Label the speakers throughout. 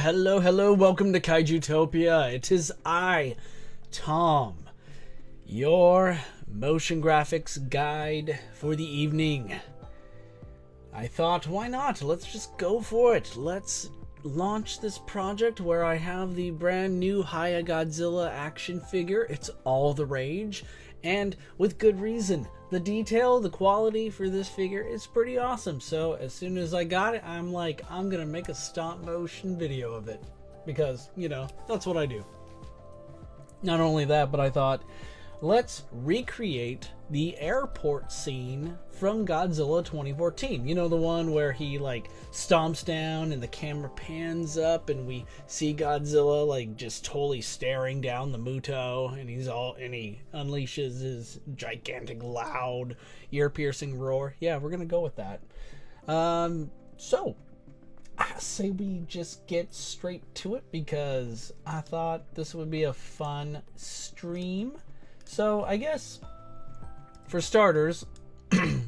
Speaker 1: Hello, welcome to Kaijutopia. It is I, Tom, your motion graphics guide for the evening. I thought, why not? Let's just go for it. Let's launch this project where I have the brand new Hiya Godzilla action figure. It's all the rage, and with good reason. The detail, the quality for this figure is pretty awesome. So as soon as I got it, I'm like, I'm gonna make a stop motion video of it, because, you know, that's what I do. Not only that, but I thought, let's recreate the airport scene from Godzilla 2014. You know, the one where he like stomps down and the camera pans up and we see Godzilla like just totally staring down the Muto, and he unleashes his gigantic, loud, ear-piercing roar. Yeah, we're gonna go with that. So I say we just get straight to it, because I thought this would be a fun stream. So I guess, for starters,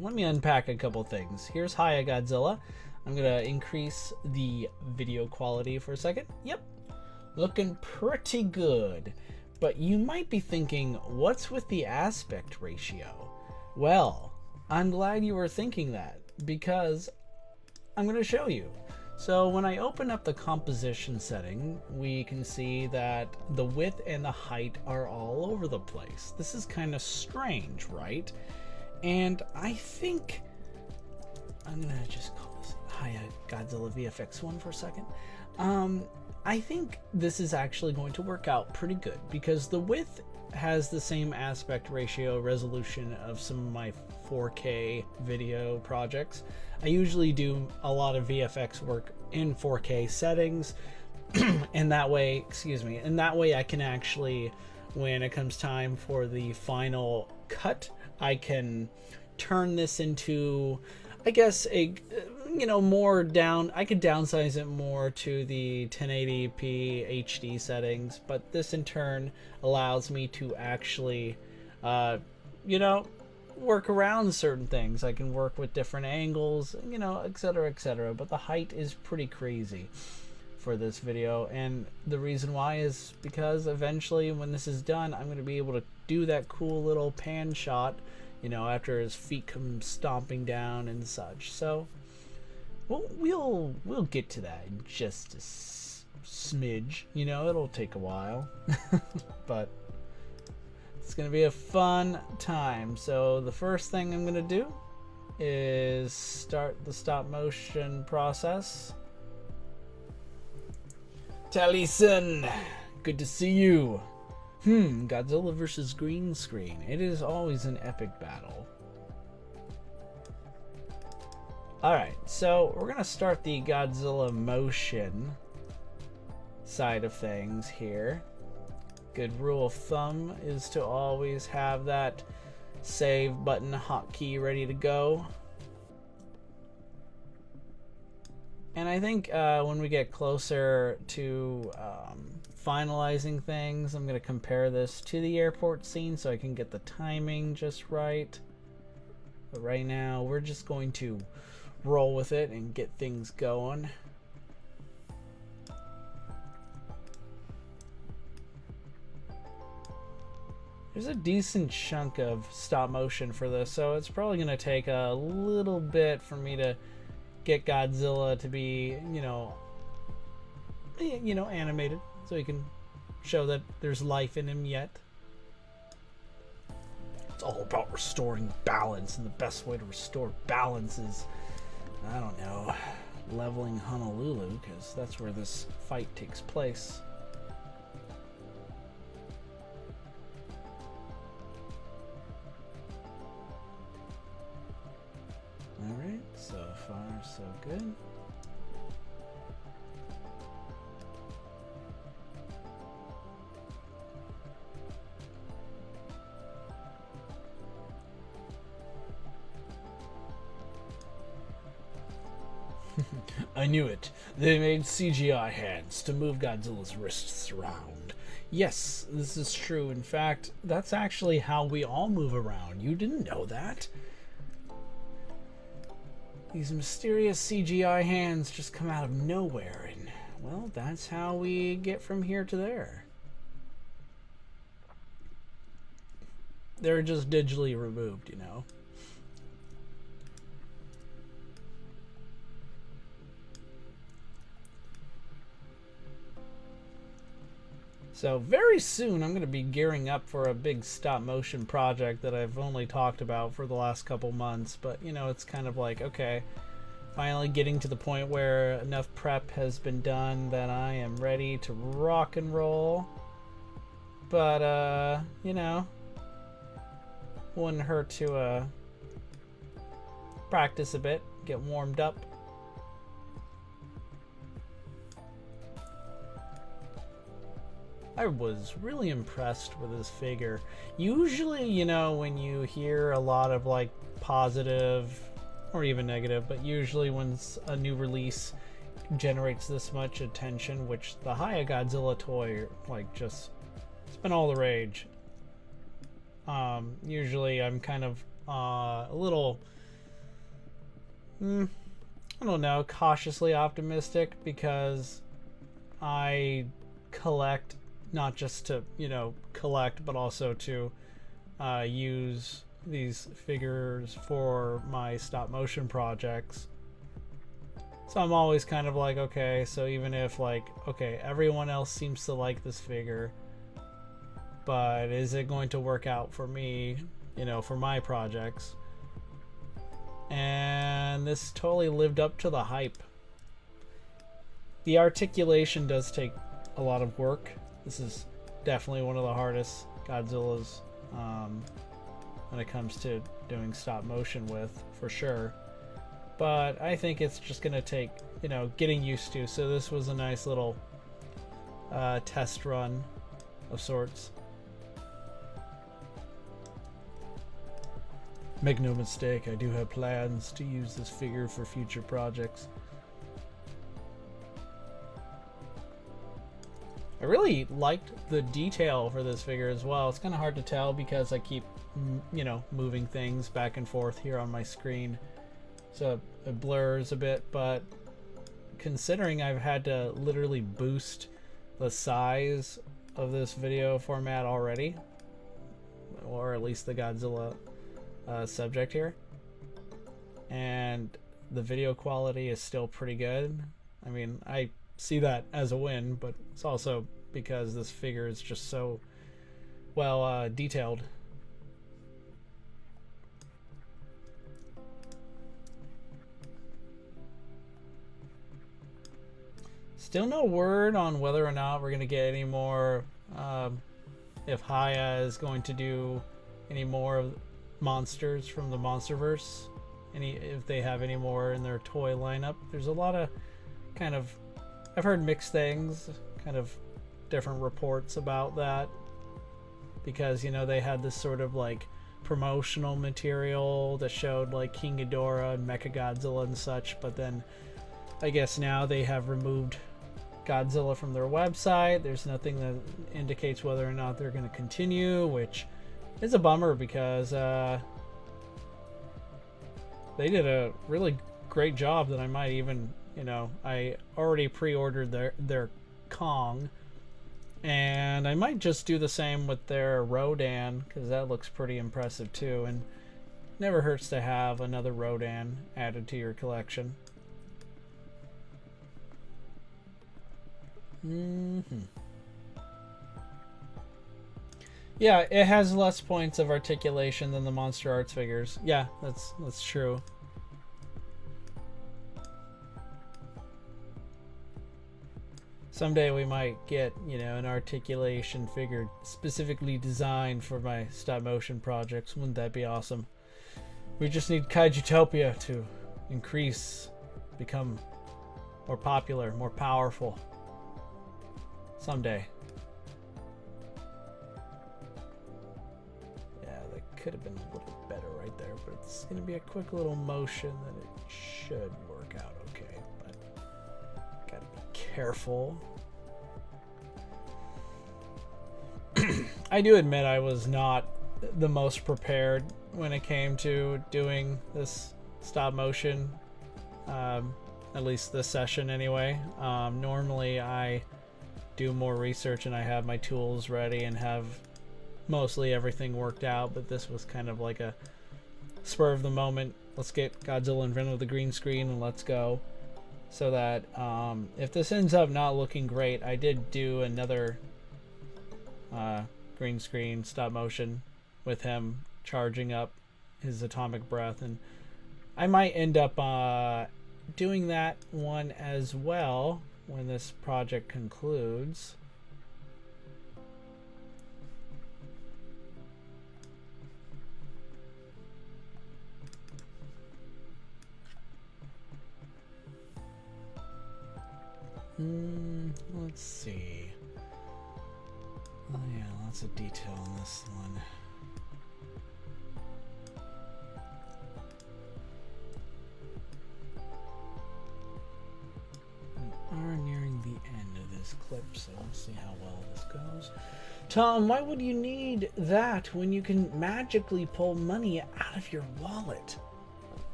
Speaker 1: let me unpack a couple things. Here's Hiya Godzilla. I'm gonna increase the video quality for a second. Yep, looking pretty good. But you might be thinking, what's with the aspect ratio? Well, I'm glad you were thinking that, because I'm gonna show you. So when I open up the composition setting, we can see that the width and the height are all over the place. This is kind of strange, right? And I think I'm gonna just call this Hiya Godzilla VFX 1 for a second. I think this is actually going to work out pretty good, because the width has the same aspect ratio resolution of some of my 4K video projects. I usually do a lot of VFX work in 4K settings, and that way, I can actually, when it comes time for the final cut, I can turn this into, I guess, a, you know, more down, I could downsize it more to the 1080p HD settings, but this in turn allows me to actually, you know, work around certain things. I can work with different angles, you know, etc, etc. But the height is pretty crazy for this video, and the reason why is because eventually when this is done, I'm going to be able to do that cool little pan shot, you know, after his feet come stomping down and such. So we'll get to that in just a smidge, you know, it'll take a while. But it's gonna be a fun time. So the first thing I'm gonna do is start the stop motion process. Taliesin, good to see you. Godzilla versus green screen. It is always an epic battle. Alright, so we're gonna start the Godzilla motion side of things here. Good rule of thumb is to always have that save button hotkey ready to go. And I think when we get closer to finalizing things, I'm going to compare this to the airport scene so I can get the timing just right. But right now, we're just going to roll with it and get things going. There's a decent chunk of stop motion for this, so it's probably going to take a little bit for me to get Godzilla to be, you know, animated, so you can show that there's life in him yet. It's all about restoring balance, and the best way to restore balance is, I don't know, leveling Honolulu, because that's where this fight takes place. Alright, so far so good. I knew it. They made CGI hands to move Godzilla's wrists around. Yes, this is true. In fact, that's actually how we all move around. You didn't know that? These mysterious CGI hands just come out of nowhere and well, that's how we get from here to there. They're just digitally removed, you know. So very soon I'm going to be gearing up for a big stop motion project that I've only talked about for the last couple months, but you know, it's kind of like, okay, finally getting to the point where enough prep has been done that I am ready to rock and roll. But you know, wouldn't hurt to practice a bit, get warmed up. I was really impressed with this figure. Usually, you know, when you hear a lot of like positive or even negative, but usually when a new release generates this much attention, which the Hiya Godzilla toy, like, just, it's been all the rage. Usually I'm kind of a little, I don't know, cautiously optimistic, because I collect not just to, you know, collect, but also to use these figures for my stop motion projects. So I'm always kind of like, okay, so even if like, okay, everyone else seems to like this figure, but is it going to work out for me, you know, for my projects? And this totally lived up to the hype. The articulation does take a lot of work. This is definitely one of the hardest Godzillas when it comes to doing stop motion with, for sure. But I think it's just going to take, you know, getting used to. So this was a nice little test run of sorts. Make no mistake, I do have plans to use this figure for future projects. I really liked the detail for this figure as well. It's kind of hard to tell because I keep, you know, moving things back and forth here on my screen, so it blurs a bit, but considering I've had to literally boost the size of this video format already, or at least the Godzilla subject here, and the video quality is still pretty good. I mean, I see that as a win, but it's also because this figure is just so well detailed. Still no word on whether or not we're going to get any more, if Hiya is going to do any more of monsters from the Monsterverse, if they have any more in their toy lineup. There's a lot of kind of, I've heard mixed things, kind of different reports about that, because, you know, they had this sort of like promotional material that showed like King Ghidorah and Mechagodzilla and such, but then I guess now they have removed Godzilla from their website. There's nothing that indicates whether or not they're going to continue, which is a bummer, because they did a really great job that I might even, you know, I already pre-ordered their Kong, and I might just do the same with their Rodan, because that looks pretty impressive too, and never hurts to have another Rodan added to your collection. Yeah, it has less points of articulation than the Monster Arts figures. Yeah, that's true. Someday we might get, you know, an articulation figure specifically designed for my stop motion projects. Wouldn't that be awesome? We just need Kaijutopia to increase, become more popular, more powerful. Someday. Yeah, that could have been a little better right there, but it's going to be a quick little motion that it should work out okay, but gotta be careful. I do admit I was not the most prepared when it came to doing this stop motion. at least this session anyway. Normally I do more research and I have my tools ready and have mostly everything worked out, but this was kind of like a spur of the moment. Let's get Godzilla in front of the green screen and let's go. So that if this ends up not looking great, I did do another green screen stop motion with him charging up his atomic breath, and I might end up doing that one as well when this project concludes. Let's see. Oh yeah, lots of detail in this one. We are nearing the end of this clip, so we'll see how well this goes. Tom, why would you need that when you can magically pull money out of your wallet?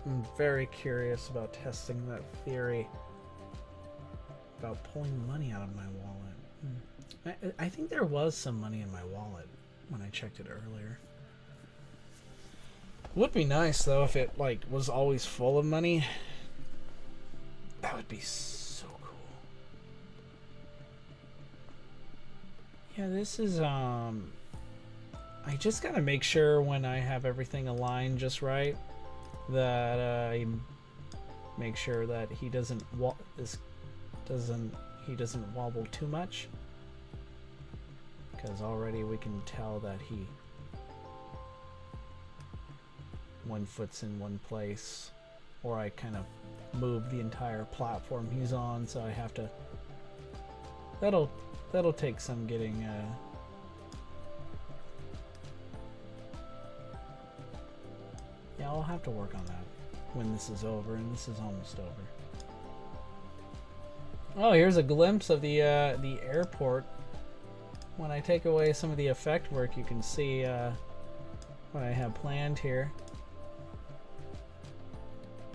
Speaker 1: I'm very curious about testing that theory about pulling money out of my wallet. I think there was some money in my wallet when I checked it earlier. Would be nice though if it like was always full of money. That would be so cool. Yeah, this is I just gotta make sure when I have everything aligned just right that I make sure that he doesn't wobble too much, because already we can tell that one foot's in one place, or I kind of move the entire platform he's on, so I have to that'll take some getting yeah, I'll have to work on that when this is over, and this is almost over. Oh, here's a glimpse of the airport. When I take away some of the effect work, you can see what I have planned here.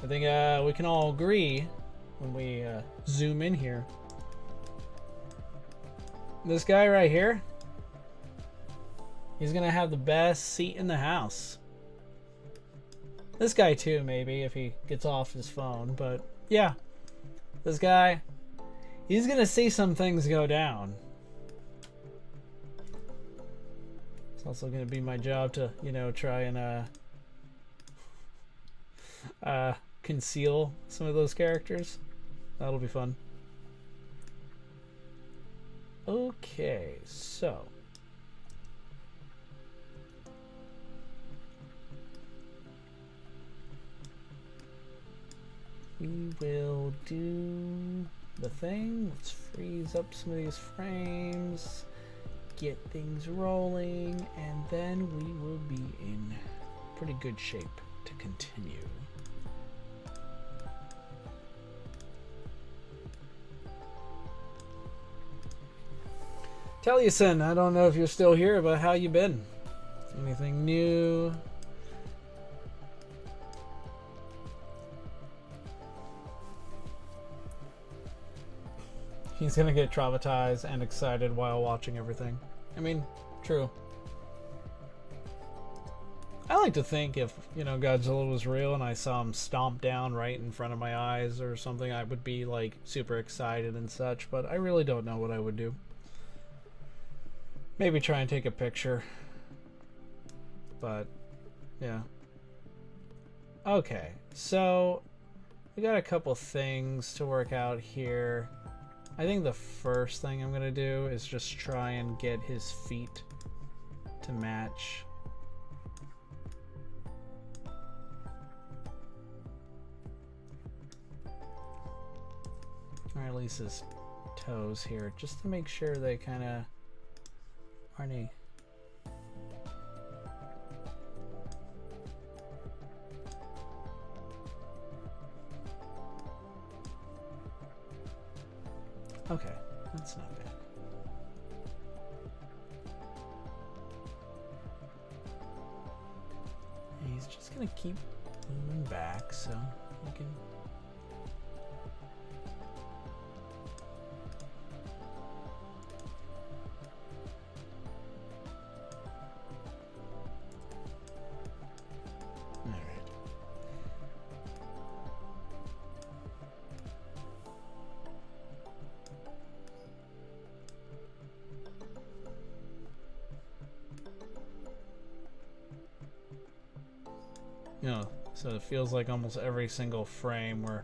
Speaker 1: I think we can all agree when we zoom in here. This guy right here, he's gonna have the best seat in the house. This guy too, maybe, if he gets off his phone. But yeah, this guy, he's gonna see some things go down. It's also gonna be my job to, you know, try and conceal some of those characters. That'll be fun. Okay, so we will do the thing. Let's freeze up some of these frames, get things rolling, and then we will be in pretty good shape to continue. Taliesin, I don't know if you're still here, but how you been? Anything new? He's gonna get traumatized and excited while watching everything. I mean, true. I like to think if, you know, Godzilla was real and I saw him stomp down right in front of my eyes or something, I would be like super excited and such, but I really don't know what I would do. Maybe try and take a picture. But, yeah. Okay, so we got a couple things to work out here. I think the first thing I'm gonna do is just try and get his feet to match. Or at least his toes here, just to make sure they kind of aren't he? Okay, that's not bad. he's just gonna keep moving back, so you can. All right. You know, so it feels like almost every single frame we're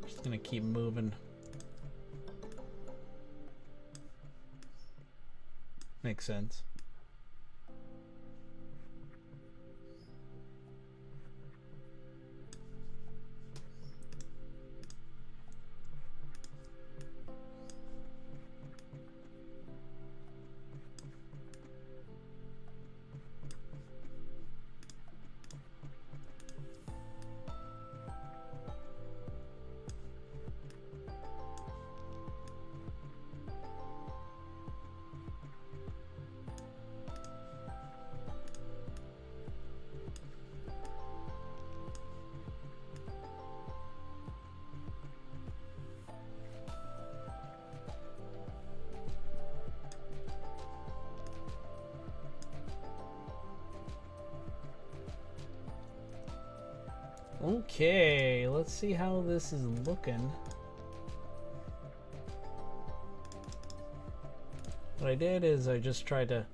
Speaker 1: just gonna keep moving. Makes sense. Okay, let's see how this is looking. What I did is I just tried to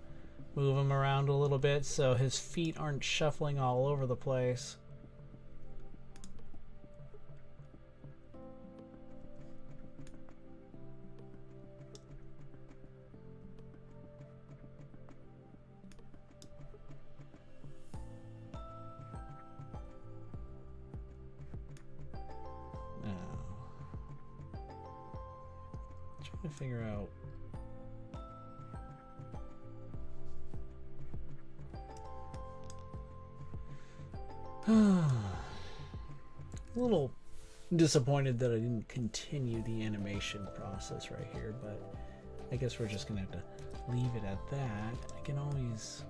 Speaker 1: move him around a little bit so his feet aren't shuffling all over the place. To figure out a little disappointed that I didn't continue the animation process right here, but I guess we're just gonna have to leave it at that. I can always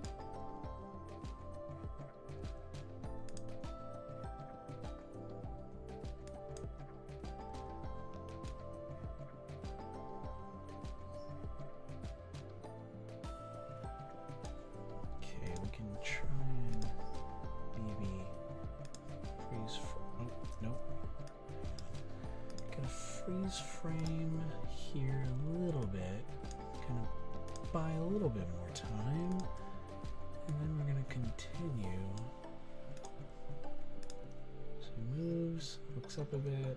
Speaker 1: freeze frame here a little bit, kind of buy a little bit more time, and then we're going to continue. So he moves, looks up a bit.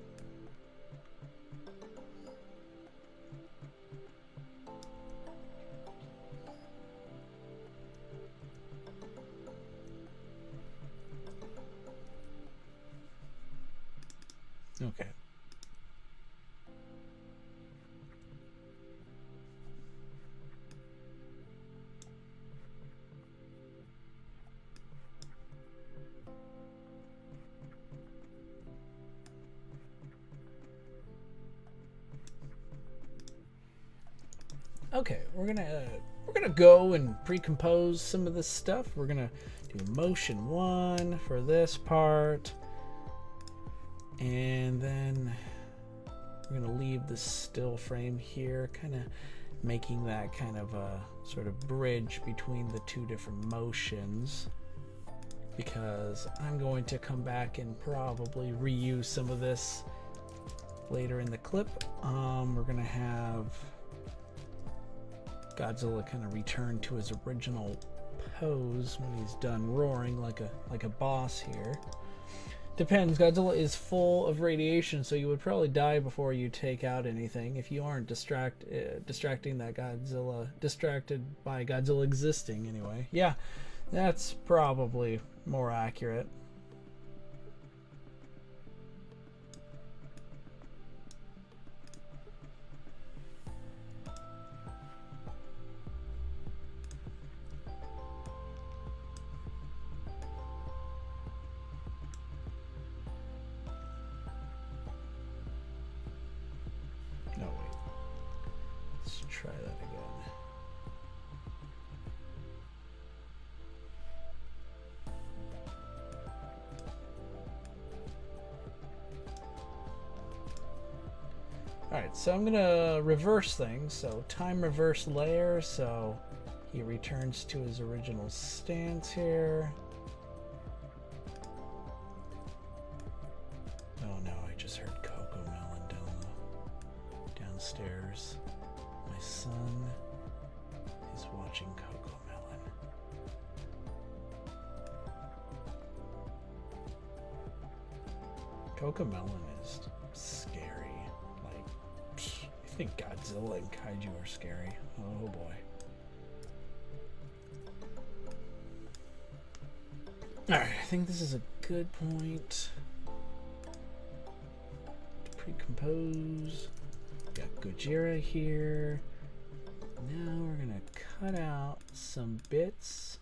Speaker 1: Okay. Okay, we're gonna go and pre-compose some of this stuff. We're gonna do motion 1 for this part, and then we're gonna leave the still frame here, kind of making that kind of a sort of bridge between the two different motions, because I'm going to come back and probably reuse some of this later in the clip. We're gonna have Godzilla kind of return to his original pose when he's done roaring like a boss here. Depends. Godzilla is full of radiation, so you would probably die before you take out anything if you aren't distracting that Godzilla, distracted by Godzilla existing anyway. Yeah, that's probably more accurate. Try that again. Alright, so I'm gonna reverse things. So time reverse layer, so he returns to his original stance here. Oh no, I just heard Coco Melon downstairs. My son is watching Coco Melon. Coco Melon is scary. I think Godzilla and Kaiju are scary. Oh boy. Alright, I think this is a good point to pre-compose. Got Gojira here. Now we're gonna cut out some bits.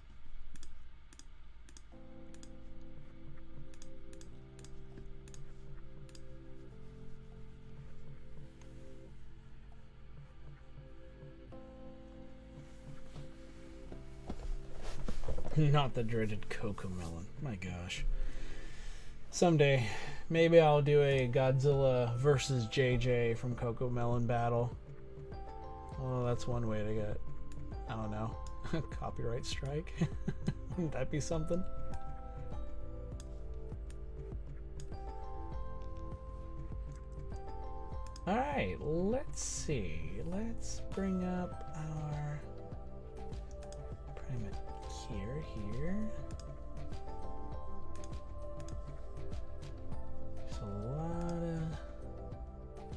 Speaker 1: Not the dreaded Coco Melon. My gosh. Someday, maybe I'll do a Godzilla versus JJ from Coco Melon battle. Well, that's one way to get, I don't know, copyright strike. Wouldn't that be something? Alright, let's see. Let's bring up our primate here. There's a lot of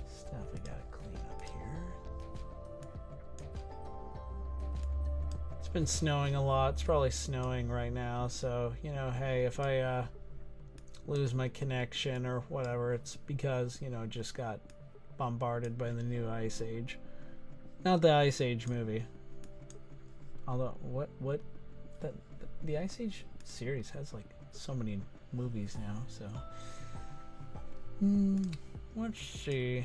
Speaker 1: stuff we gotta clean up here. It's been snowing a lot. It's probably snowing right now, so you know, hey, if I lose my connection or whatever, it's because, you know, just got bombarded by the new Ice Age. Not the Ice Age movie. Although the Ice Age series has like so many movies now, so let's see.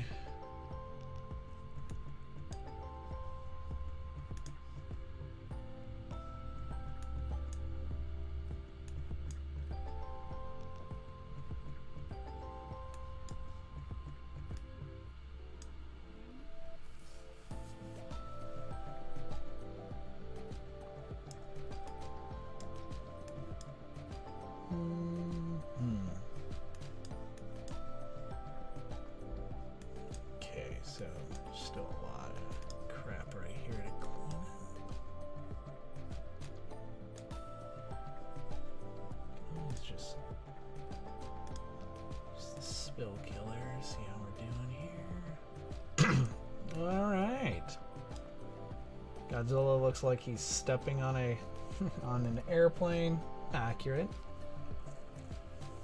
Speaker 1: Okay, so still a lot of crap right here to clean up. Let's just the spill killer, see how we're doing here. Alright. Godzilla looks like he's stepping on a on an airplane. Accurate.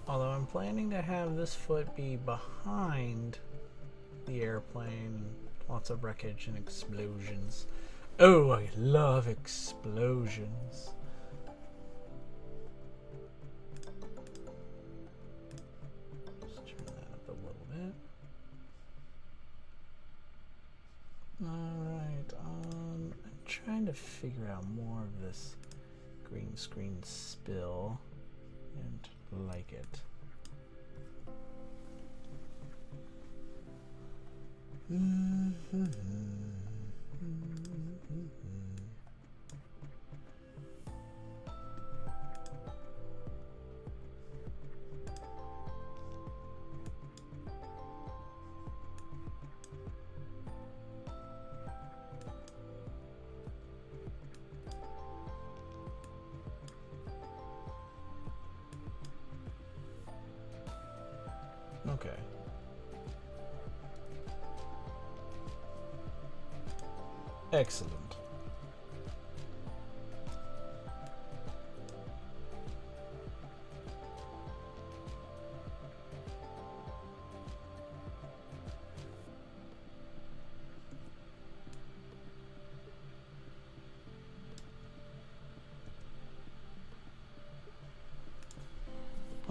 Speaker 1: Although I'm planning to have this foot be behind the airplane. Lots of wreckage and explosions. Oh, I love explosions. Just turn that up a little bit. Alright, I'm trying to figure out more of this green screen spill and like it. Okay. Excellent.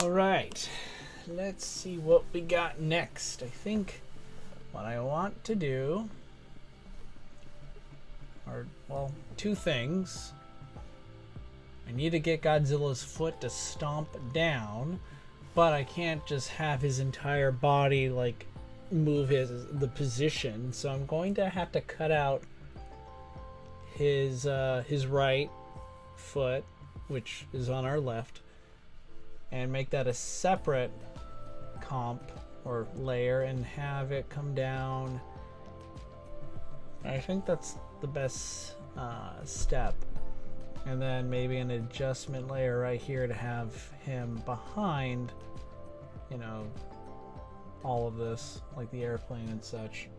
Speaker 1: All right. Let's see what we got next. I think what I want to do are, well, two things. I need to get Godzilla's foot to stomp down, but I can't just have his entire body like move the position, so I'm going to have to cut out his right foot, which is on our left, and make that a separate comp or layer and have it come down. I think that's the best step. And then maybe an adjustment layer right here to have him behind, you know, all of this, like the airplane and such.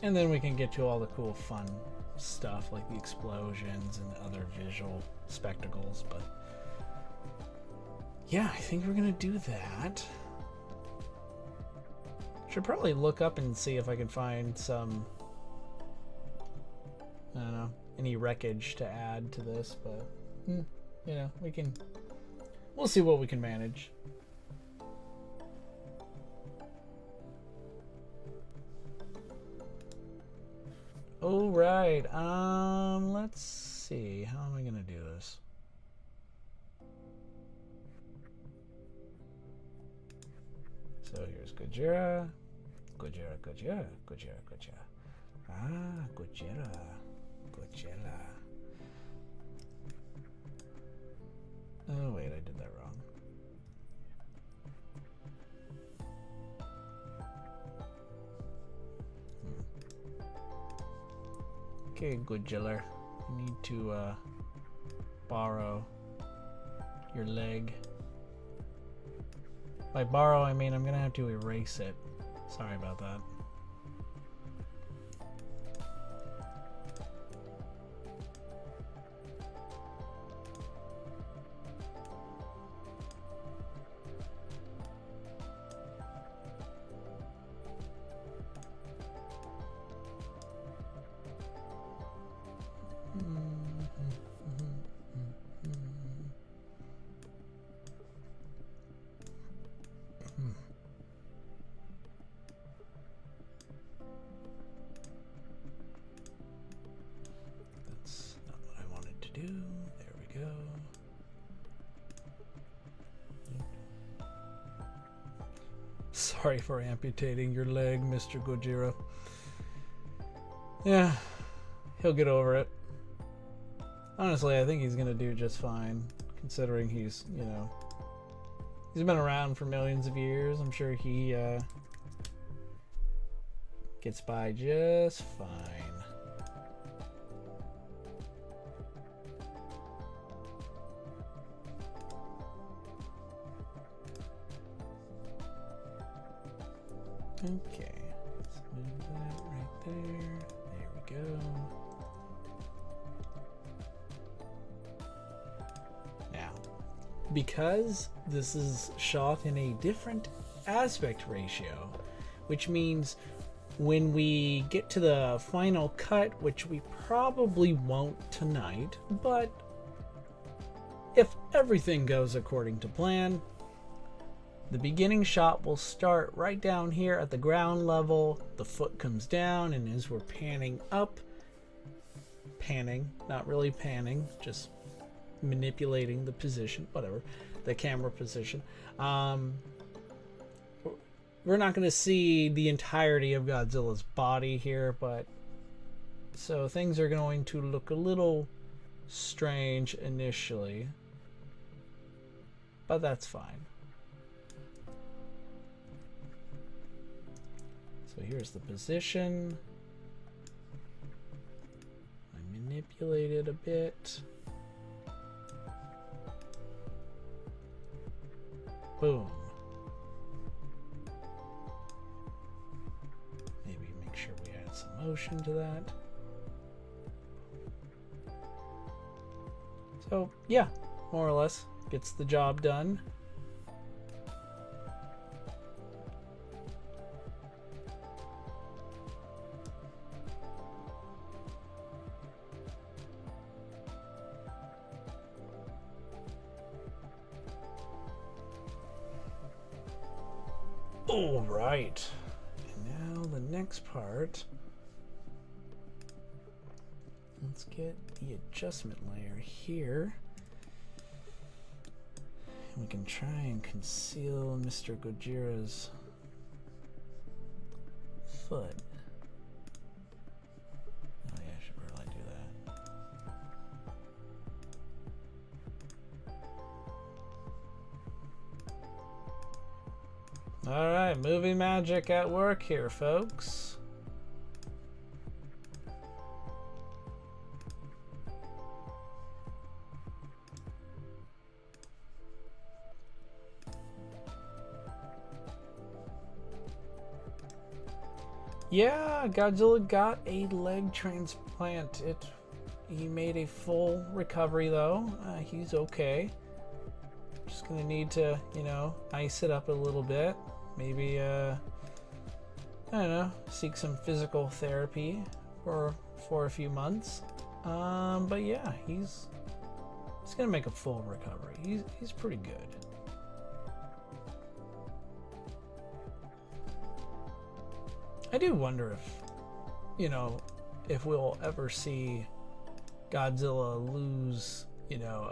Speaker 1: And then we can get to all the cool fun stuff like the explosions and other visual spectacles. But yeah, I think we're gonna do that. Should probably look up and see if I can find some, I don't know, any wreckage to add to this, but you know, we'll see what we can manage. All right, let's see, how am I gonna do this? So here's Gojira. Ah, Gojira. Oh wait, I did that wrong. Okay, Godzilla, I need to borrow your leg. By borrow, I mean I'm gonna have to erase it. Sorry about that. That's not what I wanted to do. There we go. Sorry for amputating your leg, Mr. Gojira. Yeah, he'll get over it. Honestly, I think he's gonna do just fine, considering he's, you know, he's been around for millions of years. I'm sure he gets by just fine. Okay, let's move that right there. There we go. Now, because this is shot in a different aspect ratio, which means when we get to the final cut, which we probably won't tonight, but if everything goes according to plan, the beginning shot will start right down here at the ground level. The foot comes down, and as we're panning up, not really panning, just manipulating the position, whatever, the camera position. We're not going to see the entirety of Godzilla's body here, but so things are going to look a little strange initially, but that's fine. So here's the position. I manipulate it a bit. Boom. Maybe make sure we add some motion to that. So yeah, more or less gets the job done. All right, and now the next part. Let's get the adjustment layer here. we can try and conceal Mr. Gojira's foot. Oh yeah, I should probably do that. Alright, movie magic at work here, folks. Yeah, Godzilla got a leg transplant. He made a full recovery though. He's okay. Just gonna need to, you know, ice it up a little bit. Maybe, I don't know, seek some physical therapy for a few months. But yeah, he's gonna make a full recovery. He's pretty good. I do wonder if, you know, if we'll ever see Godzilla lose, you know,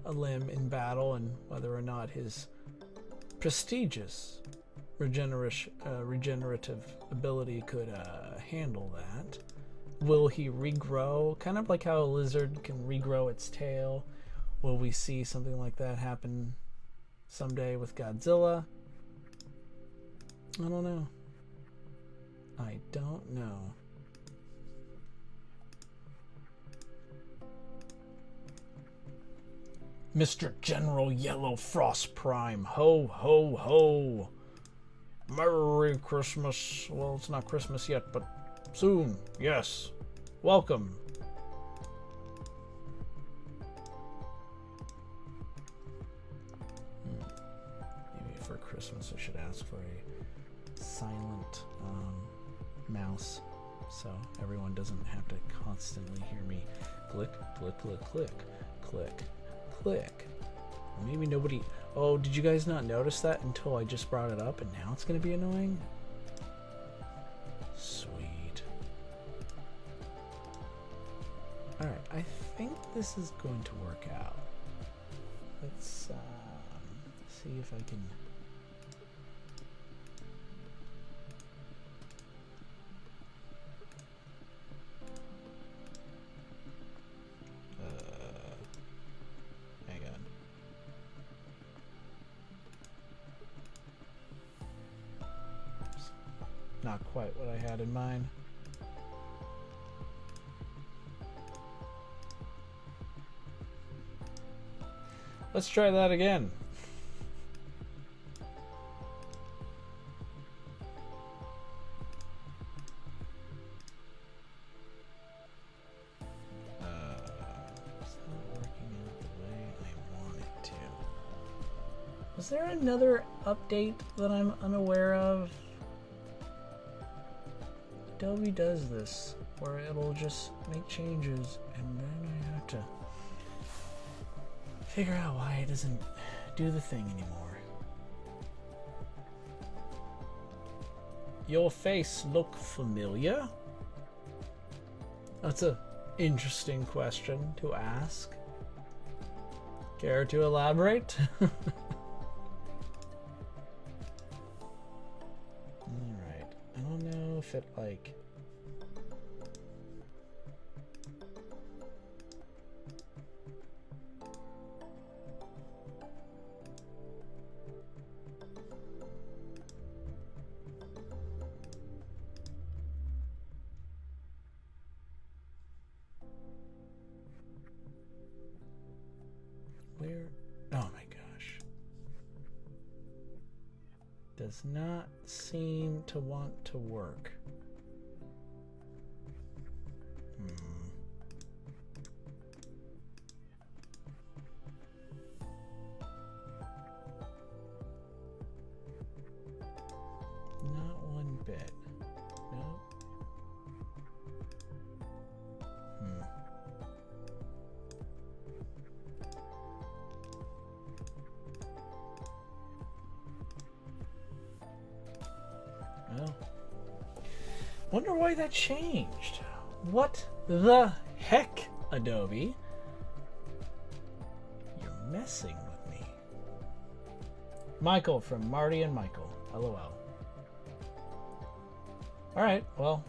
Speaker 1: a limb in battle, and whether or not his prestigious regenerative ability could handle that. Will he regrow? Kind of like how a lizard can regrow its tail. Will we see something like that happen someday with Godzilla? I don't know. I don't know. Mr. General Yellow Frost Prime. Ho, ho, ho. Merry Christmas. Well, it's not Christmas yet, but soon. Yes. Welcome. Maybe for Christmas I should ask for a silent mouse, so everyone doesn't have to constantly hear me click, click, click, click, click, click. Maybe nobody... Oh, did you guys not notice that until I just brought it up and now it's going to be annoying? Sweet. Alright, I think this is going to work out. Let's see if I can... Not quite what I had in mind. Let's try that again. It's not working out the way I want it to. Was there another update that I'm unaware of? Adobe does this, where it'll just make changes, and then I have to figure out why it doesn't do the thing anymore. Your face look familiar? That's a interesting question to ask. Care to elaborate? If it like where, oh my gosh, does not seem to want to work. Not one bit. Nope. Well, wonder why that changed. What the heck, Adobe? You're messing with me. Michael from Marty and Michael. LOL. Alright, well,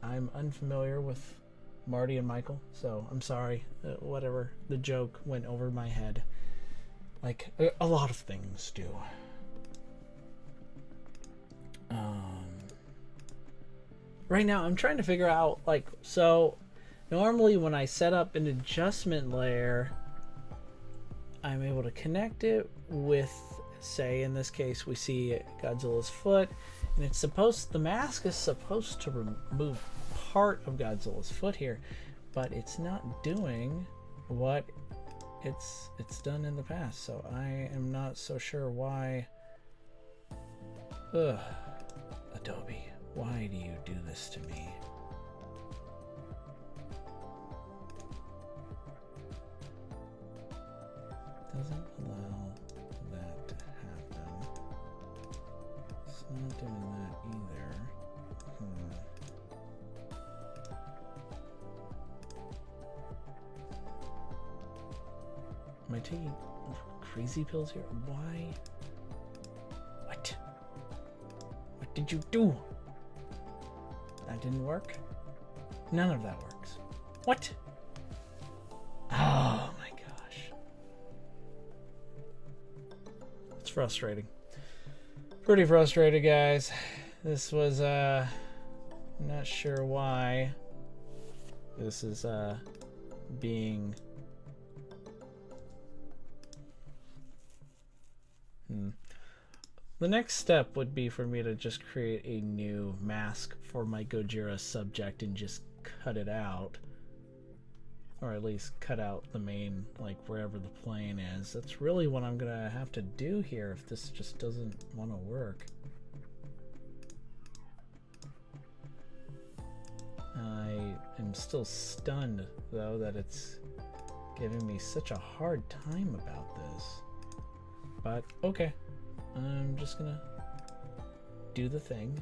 Speaker 1: I'm unfamiliar with Marty and Michael, so I'm sorry. Whatever, the joke went over my head. Like a lot of things do. Right now I'm trying to figure out, like, so normally when I set up an adjustment layer, I'm able to connect it with, say in this case we see Godzilla's foot, and it's supposed, the mask is supposed to remove part of Godzilla's foot here, but it's not doing what it's done in the past, so I am not so sure why. Ugh, Adobe, why do you do this to me? Doesn't allow that to happen. It's not doing that either. Am I taking crazy pills here? Why? What? What did you do? That didn't work? None of that works. What? Oh my gosh. It's frustrating. Pretty frustrated, guys. This was, I'm not sure why this is, being... The next step would be for me to just create a new mask for my Gojira subject and just cut it out. Or at least cut out the main, like wherever the plane is. That's really what I'm gonna have to do here if this just doesn't want to work. I am still stunned though that it's giving me such a hard time about this. But okay, I'm just gonna do the thing.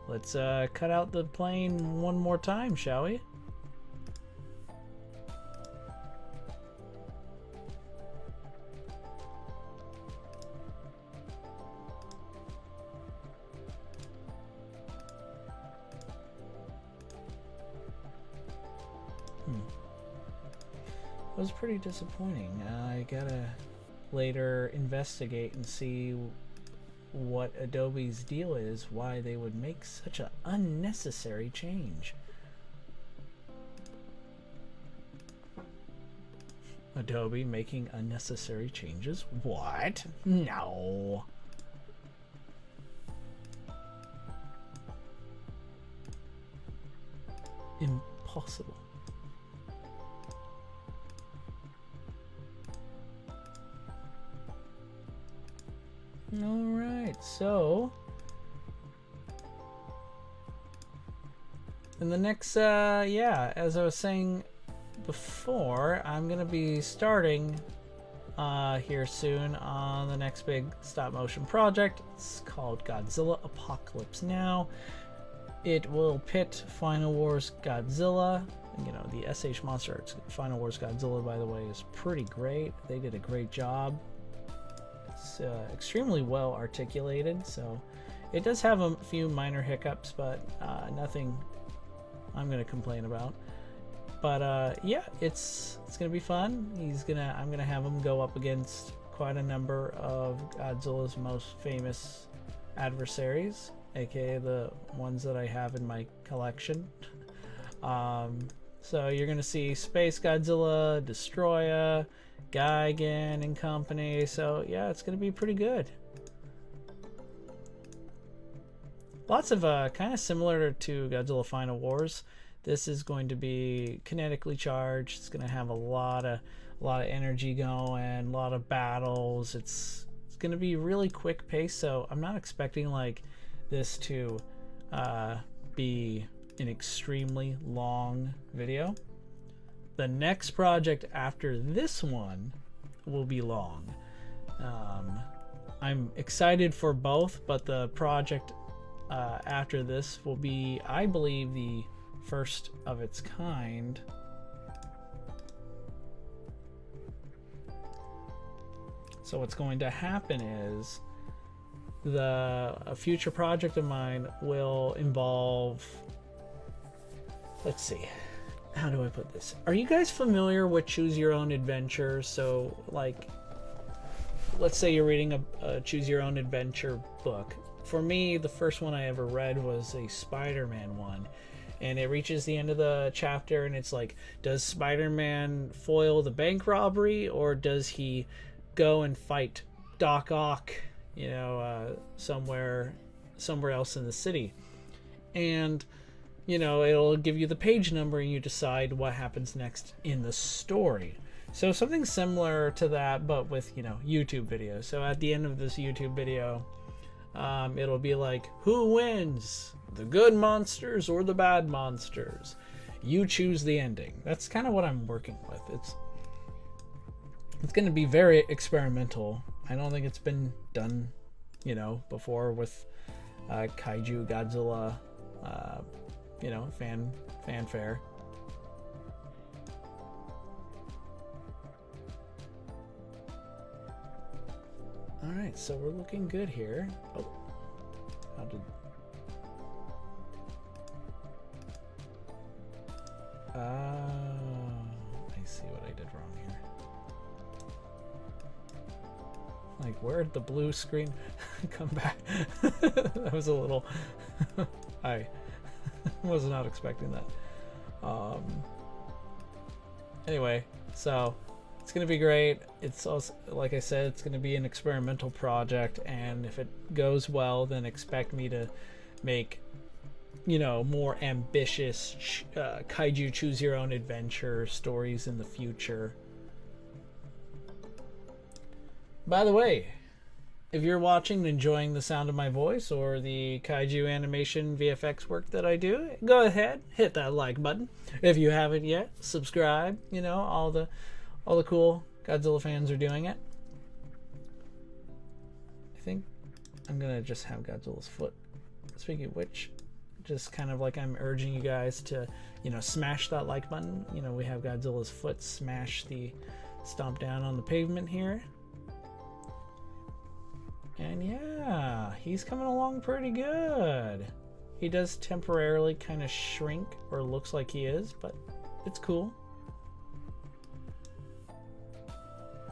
Speaker 1: Let's cut out the plane one more time, shall we? It was pretty disappointing. I gotta later investigate and see what Adobe's deal is, why they would make such an unnecessary change. Adobe making unnecessary changes? What? No. Impossible. Alright, so in the next, yeah, as I was saying before, I'm gonna be starting here soon on the next big stop motion project. It's called Godzilla Apocalypse Now. It will pit Final Wars Godzilla. You know, the SH Monster Arts Final Wars Godzilla, by the way, is pretty great. They did a great job. It's extremely well articulated, so it does have a few minor hiccups, but nothing I'm gonna complain about. But yeah, it's gonna be fun. I'm gonna have him go up against quite a number of Godzilla's most famous adversaries, aka the ones that I have in my collection. So you're gonna see Space Godzilla, Destroya, Gigan and company, so yeah, it's gonna be pretty good. Lots of kind of similar to Godzilla Final Wars. This is going to be kinetically charged. It's gonna have a lot of energy going, a lot of battles. It's gonna be really quick pace, so I'm not expecting like this to be an extremely long video. The next project after this one will be long. I'm excited for both, but the project after this will be, I believe, the first of its kind. So what's going to happen is a future project of mine will involve, let's see, how do I put this? Are you guys familiar with choose your own adventure? So like, let's say you're reading a choose your own adventure book. For me, the first one I ever read was a Spider-Man one, and it reaches the end of the chapter and it's like, does Spider-Man foil the bank robbery, or does he go and fight Doc Ock, you know, somewhere else in the city? And you know, it'll give you the page number and you decide what happens next in the story. So something similar to that, but with, you know, YouTube videos. So at the end of this YouTube video, it'll be like, who wins? The good monsters or the bad monsters? You choose the ending. That's kind of what I'm working with. It's going to be very experimental. I don't think it's been done, you know, before with Kaiju Godzilla, you know, fanfare. All right, so we're looking good here. Oh, how did? I see what I did wrong here. Like, where'd the blue screen come back? That was a little. I was not expecting that. Anyway, so it's gonna be great. It's also, like I said, it's gonna be an experimental project, and if it goes well, then expect me to make, you know, more ambitious kaiju choose your own adventure stories in the future. By the way, if you're watching and enjoying the sound of my voice or the kaiju animation VFX work that I do, go ahead, hit that like button. If you haven't yet, subscribe. You know, all the cool Godzilla fans are doing it. I think I'm gonna just have Godzilla's foot. Speaking of which, just kind of like I'm urging you guys to, you know, smash that like button. You know, we have Godzilla's foot stomp down on the pavement here. And yeah, he's coming along pretty good. He does temporarily kind of shrink, or looks like he is, but it's cool.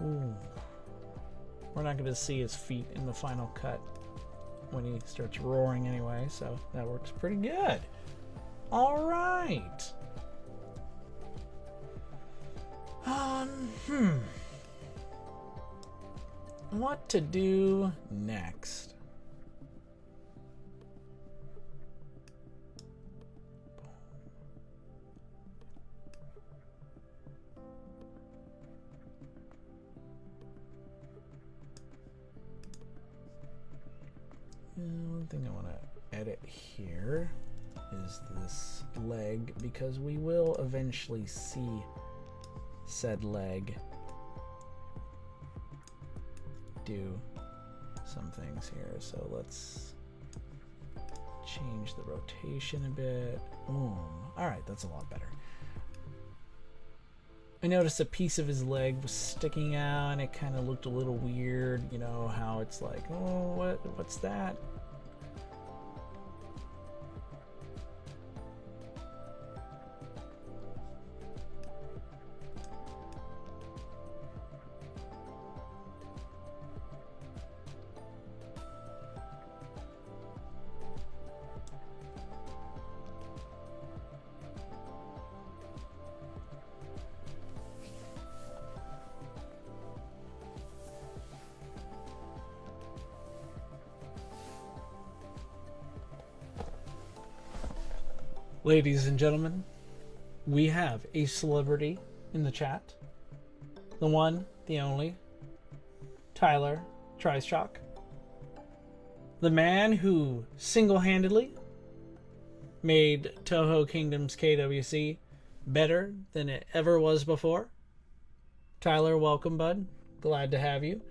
Speaker 1: Ooh. We're not going to see his feet in the final cut when he starts roaring anyway, so that works pretty good. All right. What to do next? One thing I want to edit here is this leg, because we will eventually see said leg do some things here. So let's change the rotation a bit. Boom. All right, that's a lot better. I noticed a piece of his leg was sticking out and it kind of looked a little weird. You know how it's like, oh, what's that? Ladies and gentlemen, we have a celebrity in the chat. The one, the only, Tyler Trishock. The man who single-handedly made Toho Kingdom's KWC better than it ever was before. Tyler, welcome, bud. Glad to have you.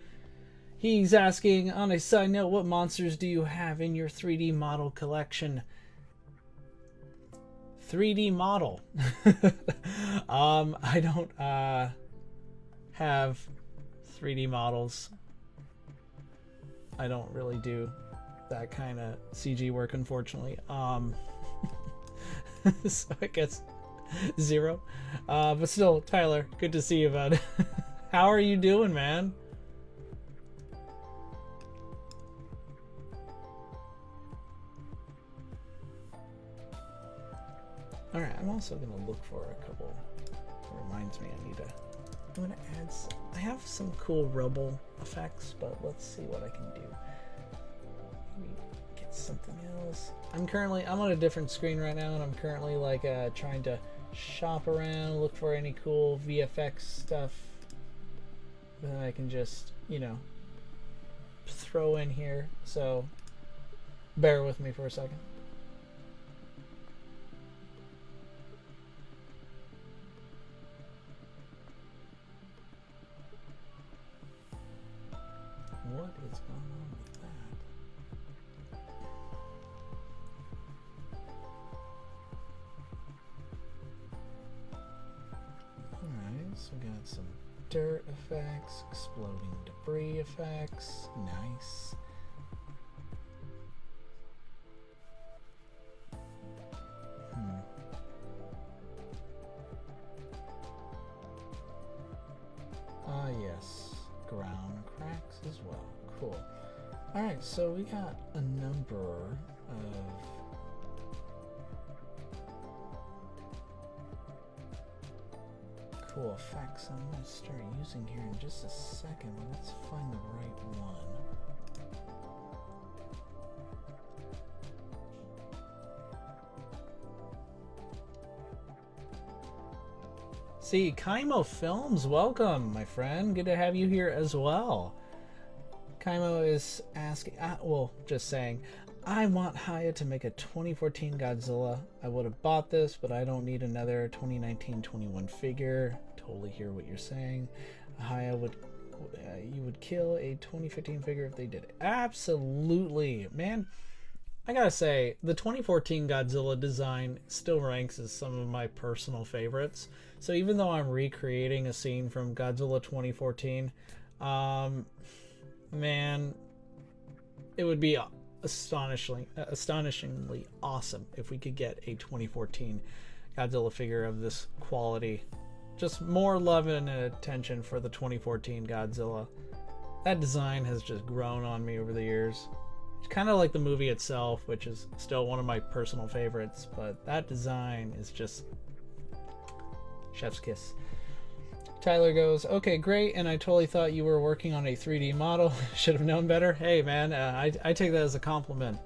Speaker 1: He's asking, on a side note, what monsters do you have in your 3D model collection? 3D model. I don't have 3D models I don't really do that kind of CG work, unfortunately. So I guess 0. But still, Tyler, good to see you, bud. How are you doing, man? Alright, I'm also going to look for a couple. It reminds me I'm going to add some. I have some cool rubble effects, but let's see what I can do. Maybe get something else. I'm on a different screen right now, and I'm currently like trying to shop around, look for any cool VFX stuff that I can just, you know, throw in here. So bear with me for a second. What is going on with that? Alright, so we got some dirt effects, exploding debris effects. Nice. Yes. Ground cracks as well. Cool. Alright, so we got a number of cool effects I'm going to start using here in just a second. Let's find the right one. See, Kaimo Films, welcome, my friend. Good to have you here as well. Kaimo is asking, well, just saying, I want Hiya to make a 2014 Godzilla. I would have bought this, but I don't need another 2019-21 figure. Totally hear what you're saying. Hiya would, you would kill a 2015 figure if they did it. Absolutely, man. I gotta say, the 2014 Godzilla design still ranks as some of my personal favorites. So even though I'm recreating a scene from Godzilla 2014, man, it would be astonishingly awesome if we could get a 2014 Godzilla figure of this quality. Just more love and attention for the 2014 Godzilla. That design has just grown on me over the years. It's kind of like the movie itself, which is still one of my personal favorites, but that design is just chef's kiss. Tyler goes, okay, great, and I totally thought you were working on a 3D model. Should have known better. Hey, man, I take that as a compliment.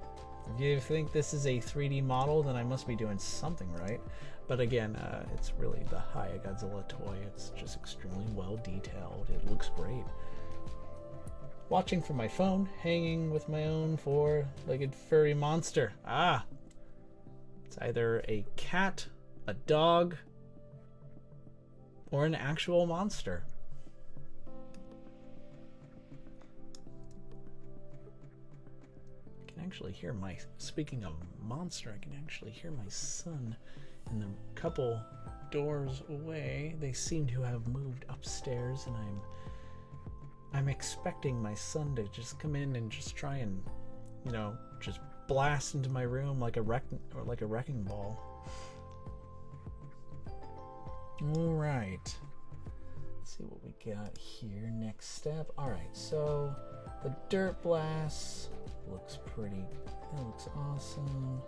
Speaker 1: If you think this is a 3D model, then I must be doing something right. But again, it's really the Hiya Godzilla toy. It's just extremely well detailed. It looks great. Watching from my phone, hanging with my own four-legged furry monster. Ah! It's either a cat, a dog, or an actual monster. I can actually hear speaking of monster, I can actually hear my son in the couple doors away. They seem to have moved upstairs, and I'm expecting my son to just come in and just try and, you know, just blast into my room like a wrecking ball. All right. Let's see what we got here. Next step. All right. So the dirt blast looks pretty. That looks awesome.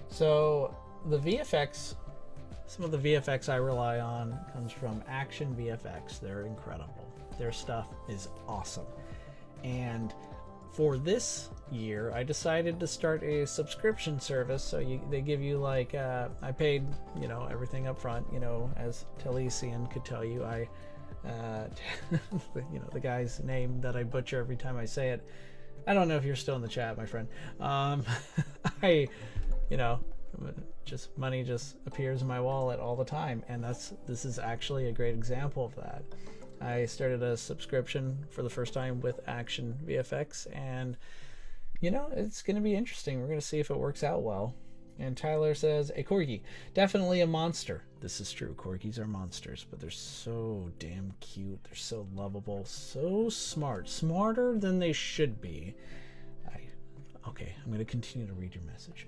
Speaker 1: So the VFX, some of the VFX I rely on comes from Action VFX. They're incredible. Their stuff is awesome. And for this year, I decided to start a subscription service. So they give you like, I paid, you know, everything up front, you know, as Talesian could tell you. You know, the guy's name that I butcher every time I say it. I don't know if you're still in the chat, my friend. You know, just money just appears in my wallet all the time, and this is actually a great example of that. I started a subscription for the first time with Action VFX, and you know, it's going to be interesting. We're going to see if it works out well. And Tyler says, a corgi, definitely a monster. This is true. Corgis are monsters, but they're so damn cute. They're so lovable, so smart. Smarter than they should be. Okay, I'm going to continue to read your message.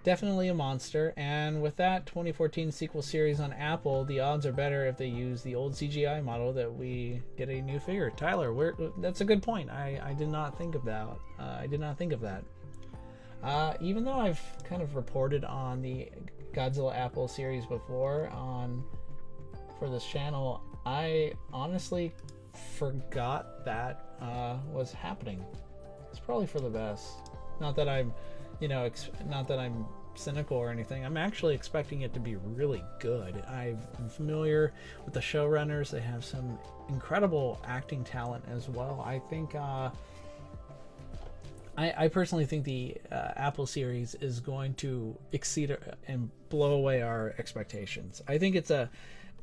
Speaker 1: Definitely a monster, and with that 2014 sequel series on Apple, the odds are better if they use the old CGI model that we get a new figure. Tyler, that's a good point. I did not think of that. Even though I've kind of reported on the Godzilla Apple series before for this channel, I honestly forgot that was happening. It's probably for the best. Not that I'm, not that I'm cynical or anything. I'm actually expecting it to be really good. I'm familiar with the showrunners. They have some incredible acting talent as well. I think, I personally think the Apple series is going to exceed and blow away our expectations. I think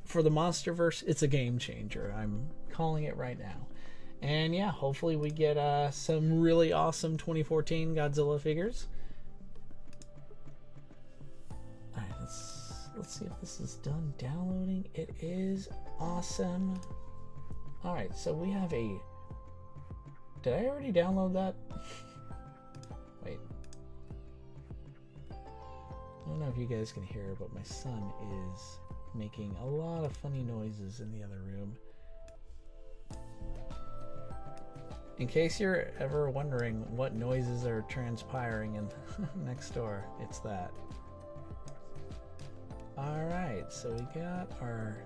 Speaker 1: for the MonsterVerse, it's a game changer. I'm calling it right now. And yeah, hopefully we get some really awesome 2014 Godzilla figures. Alright, let's see if this is done downloading. It is awesome. Alright, so we have a... Did I already download that? Wait. I don't know if you guys can hear, but my son is making a lot of funny noises in the other room. In case you're ever wondering what noises are transpiring in next door, it's that. Alright, so we got our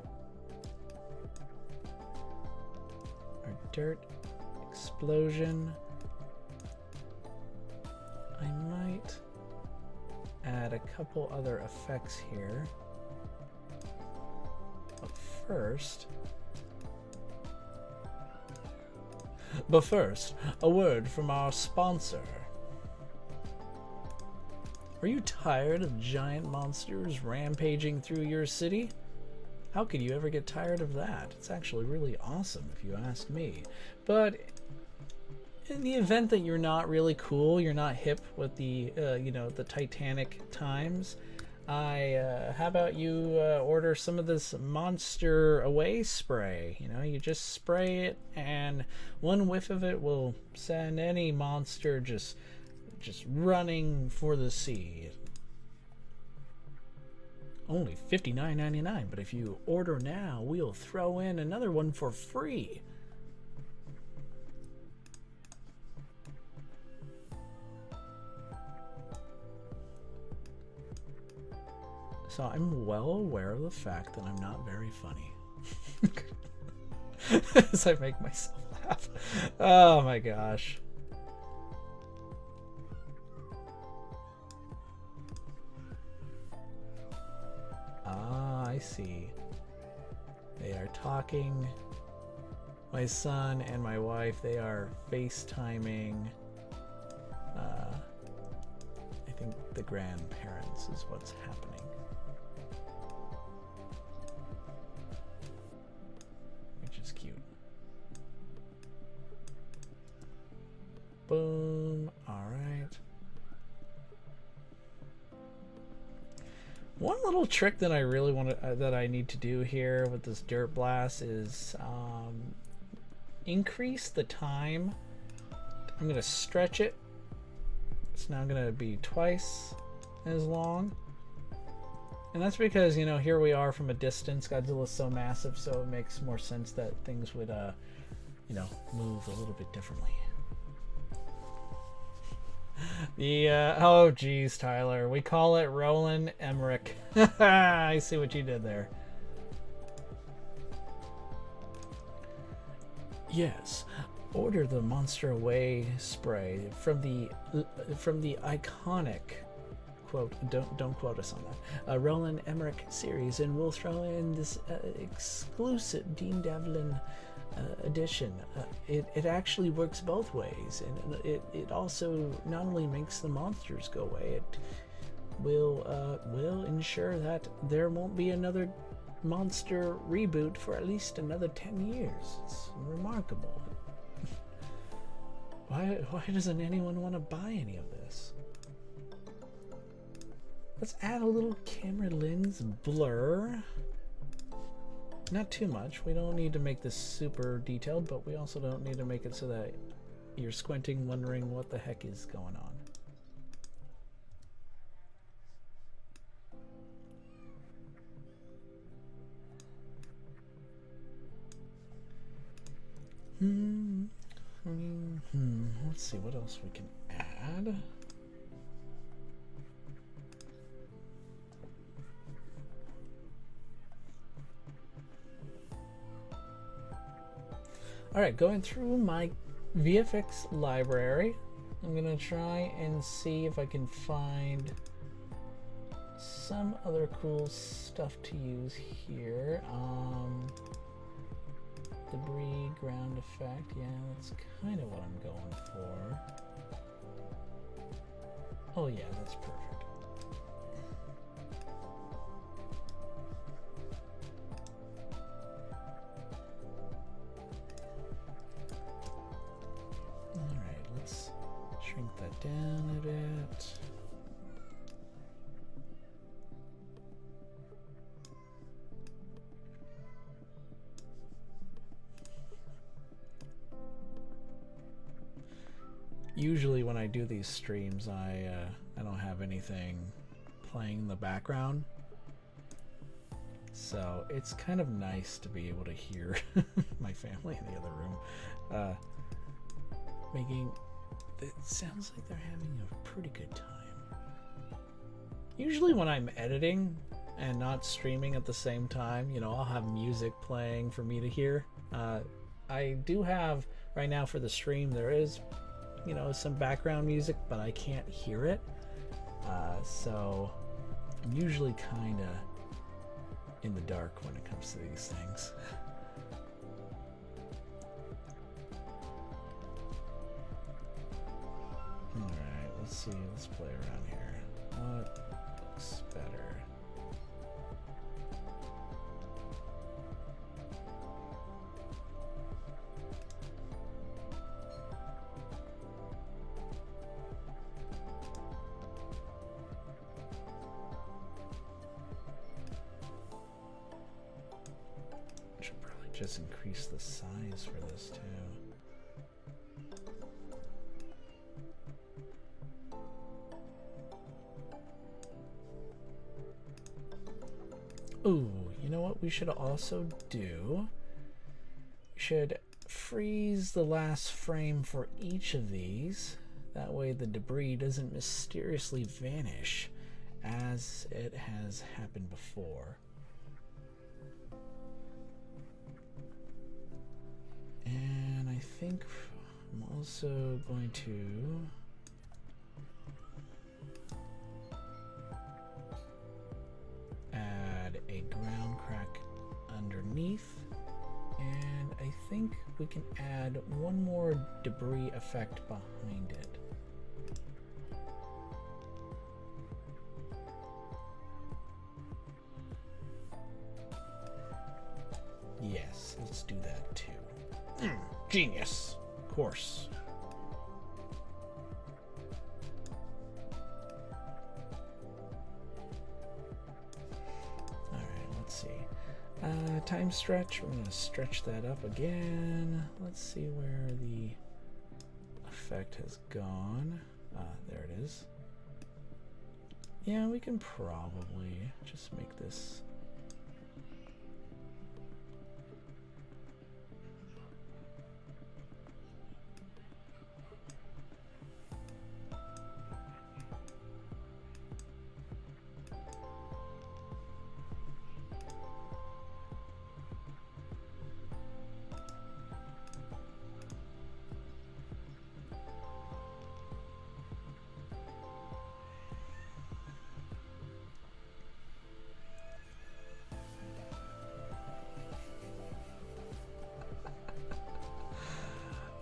Speaker 1: dirt explosion. I might add a couple other effects here. But first, a word from our sponsor. Are you tired of giant monsters rampaging through your city? How could you ever get tired of that? It's actually really awesome if you ask me. But in the event that you're not really cool, you're not hip with the the Titanic times, how about you order some of this Monster Away spray? You just spray it, and one whiff of it will send any monster just running for the sea. Only $59.99, but if you order now, we'll throw in another one for free. So I'm well aware of the fact that I'm not very funny. As I make myself laugh. Oh my gosh. Ah, I see. They are talking. My son and my wife, they are FaceTiming. I think the grandparents is what's happening. Which is cute. Boom. All right. One little trick that I really want to, that I need to do here with this dirt blast is increase the time. I'm gonna stretch it. It's now gonna be twice as long. And that's because, here we are from a distance. Godzilla's so massive, so it makes more sense that things would, move a little bit differently. Oh geez, Tyler, we call it Roland Emmerich. I see what you did there. Yes, order the Monster Away spray from the iconic quote. Don't quote us on that. Roland Emmerich series, and we'll throw in this exclusive Dean Devlin edition. It actually works both ways, and it also not only makes the monsters go away, it will ensure that there won't be another monster reboot for at least another 10 years. It's remarkable. Why doesn't anyone want to buy any of this? Let's add a little camera lens blur. Not too much. We don't need to make this super detailed, but we also don't need to make it so that you're squinting, wondering what the heck is going on. Let's see what else we can add. All right, going through my VFX library, I'm gonna try and see if I can find some other cool stuff to use here. Debris, ground effect, yeah, that's kind of what I'm going for. Oh yeah, that's perfect. Alright, let's shrink that down a bit. Usually when I do these streams, I don't have anything playing in the background, so it's kind of nice to be able to hear my family in the other room making. It sounds like they're having a pretty good time. Usually when I'm editing and not streaming at the same time, you know, I'll have music playing for me to hear. I do have right now for the stream, there is, you know, some background music, but I can't hear it. So I'm usually kind of in the dark when it comes to these things. Alright, let's see, let's play around here. What looks better? Just increase the size for this too. Ooh, you know what we should also do? We should freeze the last frame for each of these. That way the debris doesn't mysteriously vanish as it has happened before. And I think I'm also going to add a ground crack underneath, and I think we can add one more debris effect behind it. Yes, let's do that too. Genius, of course. All right, let's see. Time stretch. We're gonna stretch that up again. Let's see where the effect has gone. There it is. Yeah, we can probably just make this.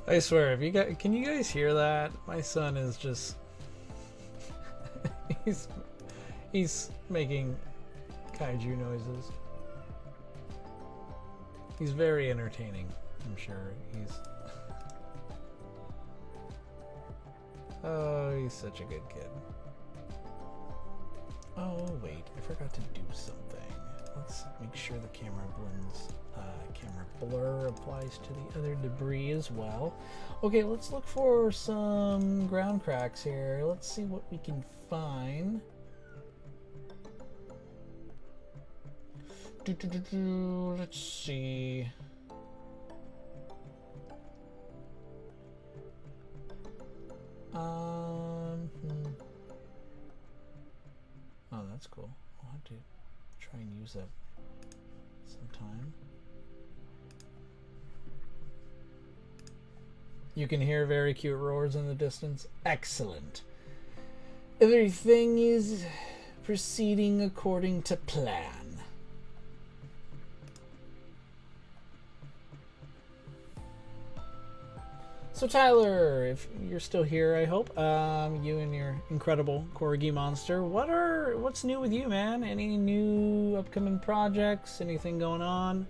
Speaker 1: I swear, if you guys, can you guys hear that? My son is just he's making kaiju noises. He's very entertaining, I'm sure. Oh, he's such a good kid. Oh wait, I forgot to do something. Let's make sure the camera blur applies to the other debris as well. Okay, let's look for some ground cracks here. Let's see what we can find. Let's see. Oh, that's cool. I'll have to try and use that sometime. You can hear very cute roars in the distance. Excellent. Everything is proceeding according to plan. So Tyler, if you're still here, I hope, you and your incredible corgi monster, what's new with you, man? Any new upcoming projects? Anything going on?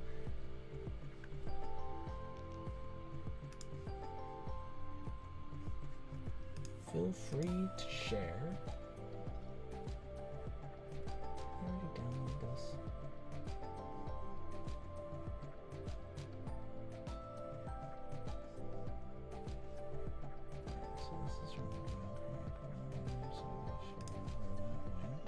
Speaker 1: Feel free to share. I already downloaded this. So this is from the ground, so make sure where that went.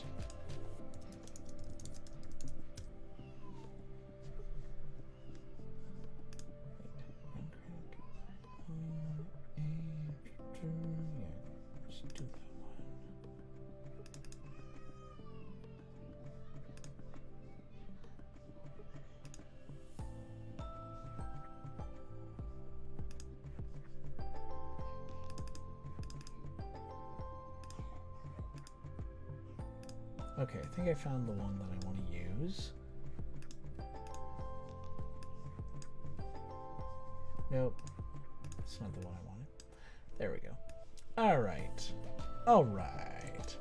Speaker 1: Let's do that one. Okay, I think I found the one that I want to use. Nope, it's not the one I wanted. There we go. All right. All right.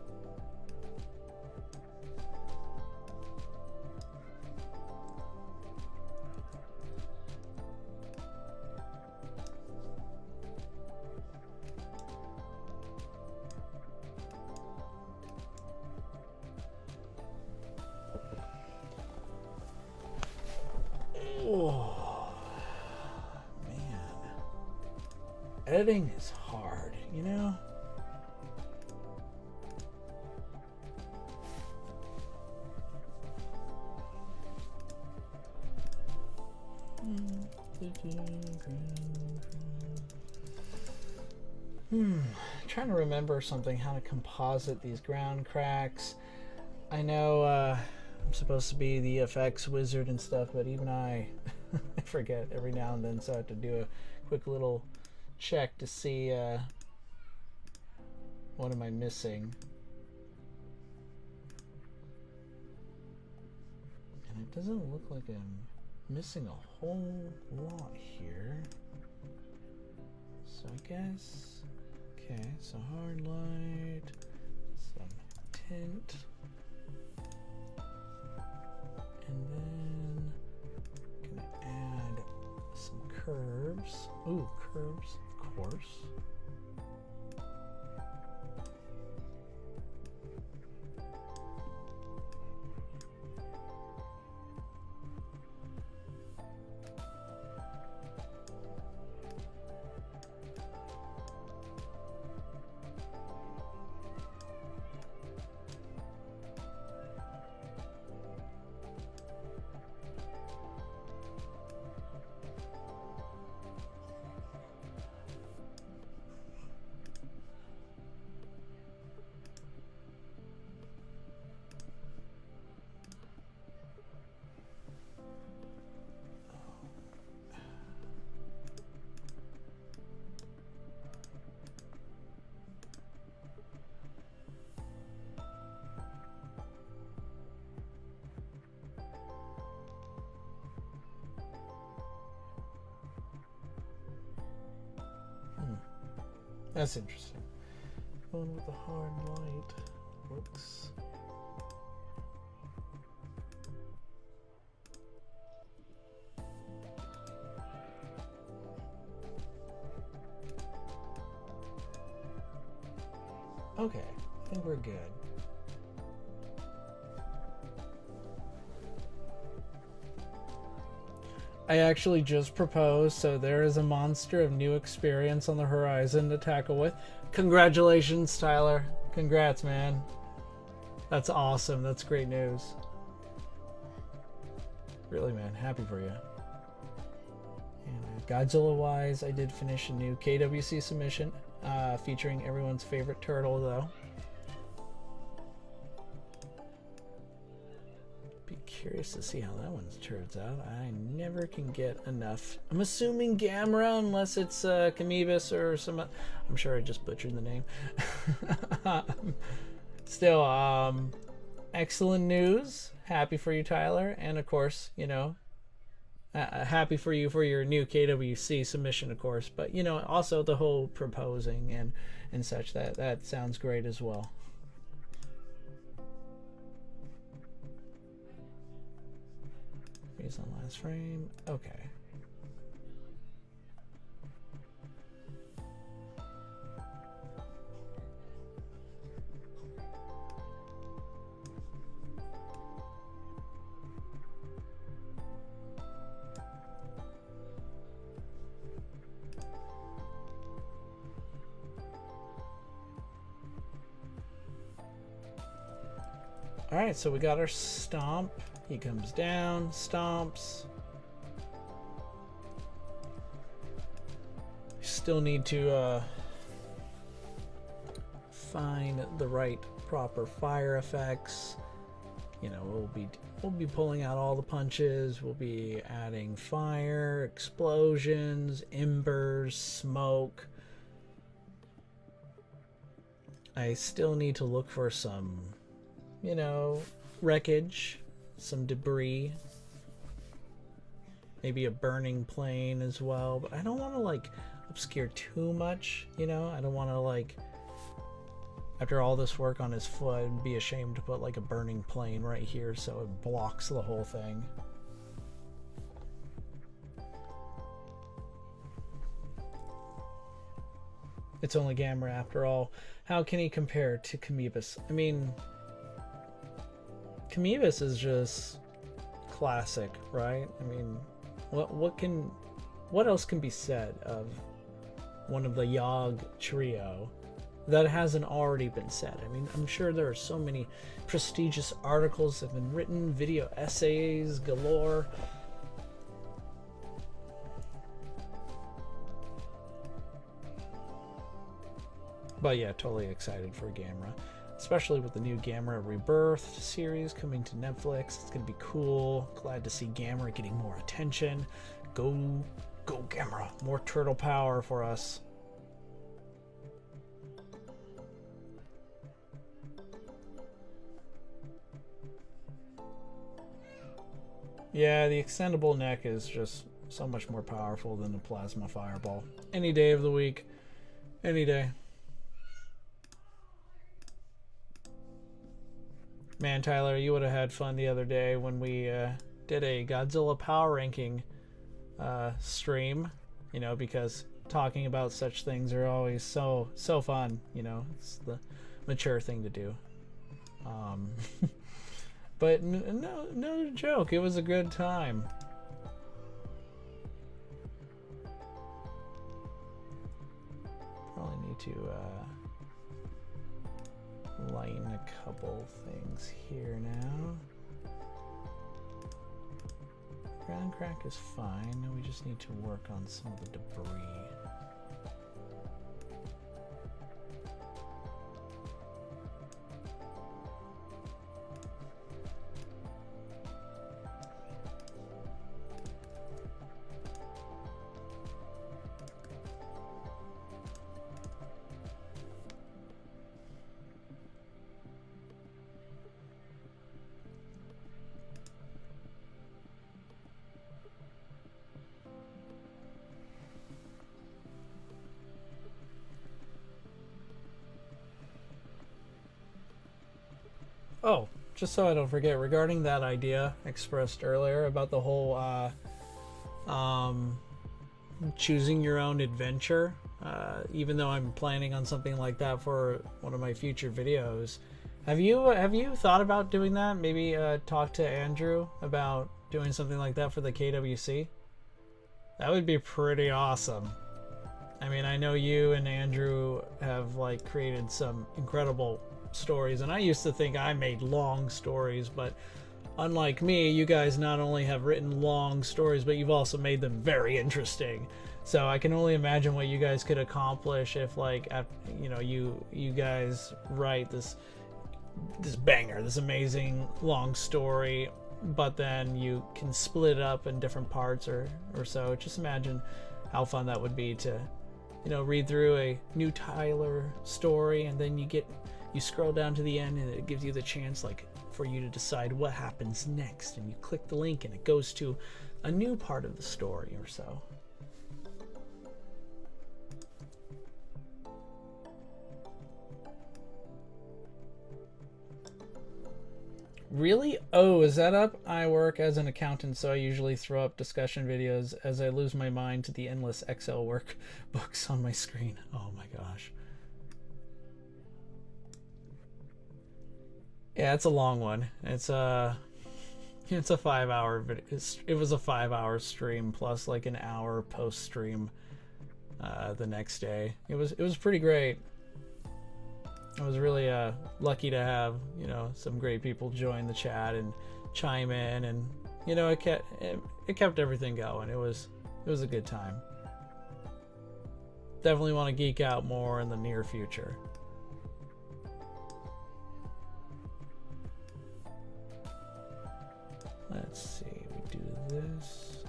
Speaker 1: Oh, man. Editing is hard, you know? Trying to remember something, how to composite these ground cracks. I know I'm supposed to be the VFX wizard and stuff, but even I forget every now and then, so I have to do a quick little check to see what am I missing. And it doesn't look like I'm missing a whole lot here. So I guess, okay, so hard light, some tint, and then gonna add some curves. Ooh, curves, of course. That's interesting. Going with the hard light looks. Okay, I think we're good. I actually just proposed, so there is a monster of new experience on the horizon to tackle with. Congratulations, Tyler. Congrats, man. That's awesome. That's great news. Really, man. Happy for you. And Godzilla-wise, I did finish a new KWC submission featuring everyone's favorite turtle, though. Be curious to see how that one turns out. I never can get enough. I'm assuming Gamera, unless it's Camebus or some. I'm sure I just butchered the name. Still, excellent news. Happy for you, Tyler, and of course, you know, happy for you for your new KWC submission, of course. But you know, also the whole proposing and such. That sounds great as well. On last frame. Okay. All right, so we got our stomp. He comes down, stomps. Still need to find the right proper fire effects. You know, we'll be pulling out all the punches. We'll be adding fire, explosions, embers, smoke. I still need to look for some, you know, wreckage. Some debris, maybe a burning plane as well, but I don't want to like obscure too much, you know. I don't want to like, after all this work on his foot, be ashamed to put like a burning plane right here so it blocks the whole thing. It's only Gamera after all. How can he compare to Camebus? I mean, Camebus is just classic, right? I mean, what else can be said of one of the Yog trio that hasn't already been said? I mean, I'm sure there are so many prestigious articles that have been written, video essays galore. But yeah, totally excited for Gamera. Especially with the new Gamera Rebirth series coming to Netflix. It's gonna be cool. Glad to see Gamera getting more attention. Go Gamera. More turtle power for us. Yeah, the extendable neck is just so much more powerful than the plasma fireball. Any day of the week. Any day. Man, Tyler, you would have had fun the other day when we did a Godzilla power ranking stream, you know, because talking about such things are always so fun, you know. It's the mature thing to do. But no joke, it was a good time. Probably need to lighten a couple things here now. Ground crack is fine. We just need to work on some of the debris. Oh, just so I don't forget, regarding that idea expressed earlier about the whole choosing your own adventure, even though I'm planning on something like that for one of my future videos, have you thought about doing that? Maybe talk to Andrew about doing something like that for the KWC? That would be pretty awesome. I mean, I know you and Andrew have like created some incredible stories, and I used to think I made long stories, but unlike me, you guys not only have written long stories, but you've also made them very interesting. So I can only imagine what you guys could accomplish if, like, you know, you guys write this banger, this amazing long story, but then you can split it up in different parts or so. Just imagine how fun that would be to, you know, read through a new Tyler story, and then you scroll down to the end, and it gives you the chance, like, for you to decide what happens next, and you click the link and it goes to a new part of the story or so. Really? Oh, is that up? I work as an accountant, so I usually throw up discussion videos as I lose my mind to the endless Excel workbooks on my screen. Oh my gosh. Yeah, it's a long one. It's a 5-hour video. It was a 5-hour stream plus like an hour post stream the next day. It was pretty great. I was really lucky to have, you know, some great people join the chat and chime in, and, you know, it kept everything going. It was a good time. Definitely want to geek out more in the near future. Let's see, we do this.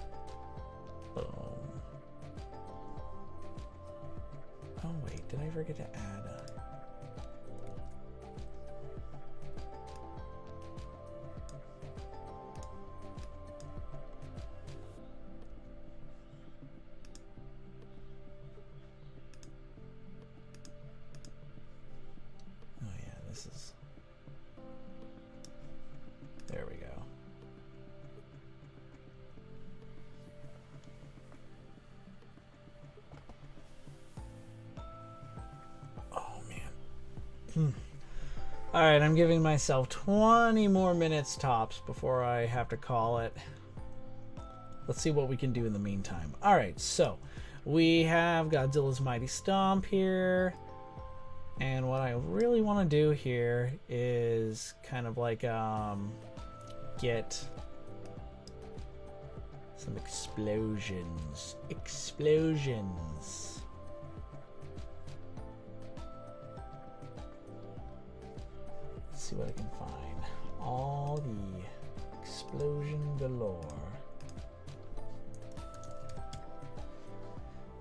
Speaker 1: Boom. Oh wait, did I forget to add a... Oh yeah, this is... There we go. Alright, I'm giving myself 20 more minutes tops before I have to call it. Let's see what we can do in the meantime. Alright, so we have Godzilla's Mighty Stomp here. And what I really want to do here is kind of like get some explosions. Explosions. See what I can find. All the explosion galore.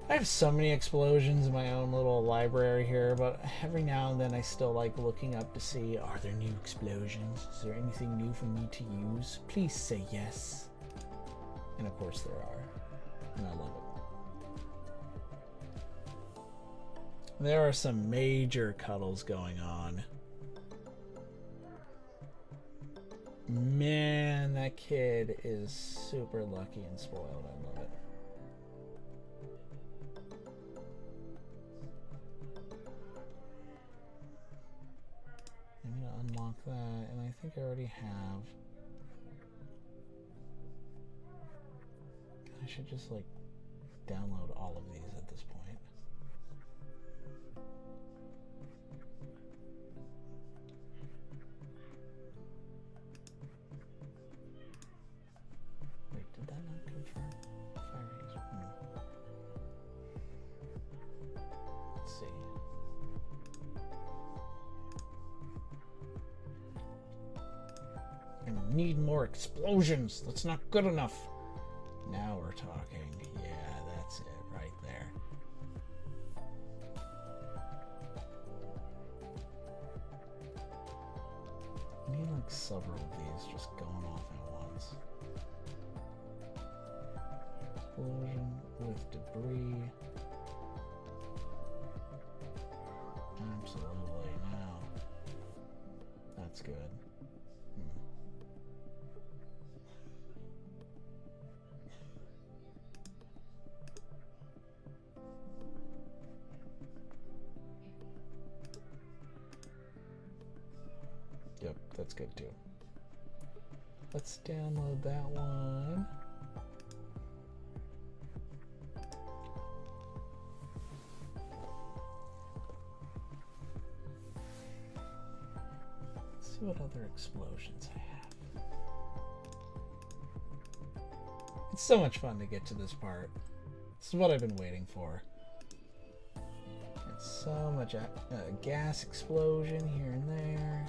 Speaker 1: I have so many explosions in my own little library here, but every now and then I still like looking up to see, are there new explosions? Is there anything new for me to use? Please say yes. And of course there are, and I love it. There are some major cuddles going on. Man, that kid is super lucky and spoiled. I love it. I'm gonna unlock that, and I think I already have. I should just like download all of these at this point. Did that not confirm? Let's see. I need more explosions. That's not good enough. Now we're talking. Yeah, that's it right there. I need like several of these just going off at once. Explosion with debris. Absolutely. Now that's good. Yep, that's good too. Let's download that one. what other explosions I have. It's so much fun to get to this part. This is what I've been waiting for. It's so much gas explosion here and there.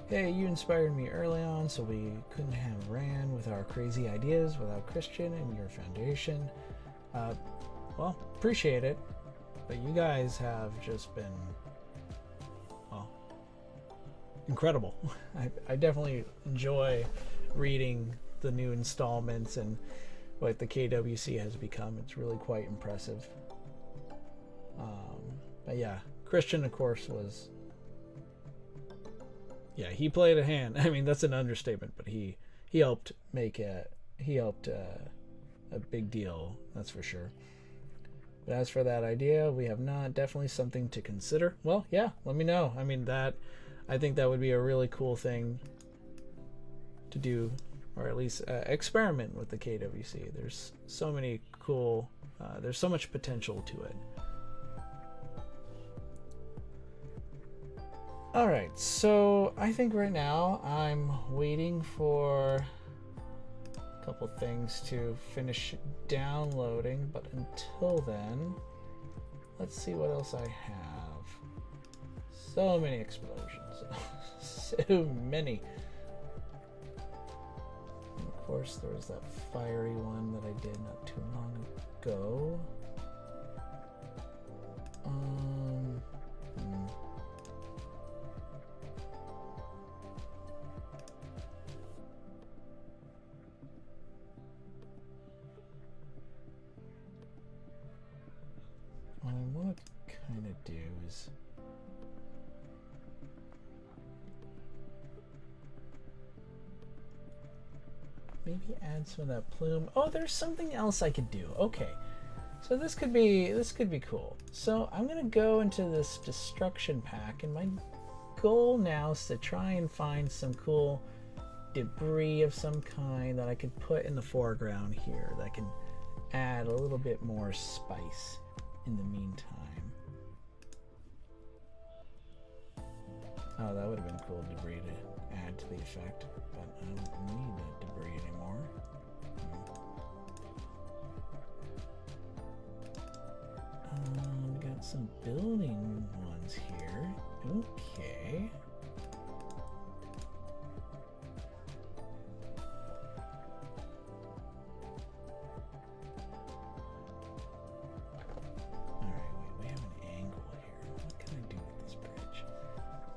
Speaker 1: Hey, you inspired me early on, so we couldn't have ran with our crazy ideas without Christian and your foundation. Well, appreciate it, but you guys have just been, well, incredible. I definitely enjoy reading the new installments and what the KWC has become. It's really quite impressive. But yeah, Christian, of course, was... Yeah, he played a hand. I mean, that's an understatement, but he helped make a big deal, that's for sure. But as for that idea, we have not. Definitely something to consider. Well, yeah, let me know. I mean, I think that would be a really cool thing to do, or at least experiment with the KWC. There's so many cool, there's so much potential to it. Alright, so I think right now I'm waiting for a couple things to finish downloading, but until then, let's see what else I have. So many explosions. So many. And of course, there was that fiery one that I did not too long ago. What I want to kind of do is maybe add some of that plume. Oh, there's something else I could do. Okay, so this could be cool. So I'm gonna go into this destruction pack, and my goal now is to try and find some cool debris of some kind that I could put in the foreground here that can add a little bit more spice in the meantime. Oh, that would have been cool debris to add to the effect, but I don't need that debris anymore. We got some building ones here. Okay.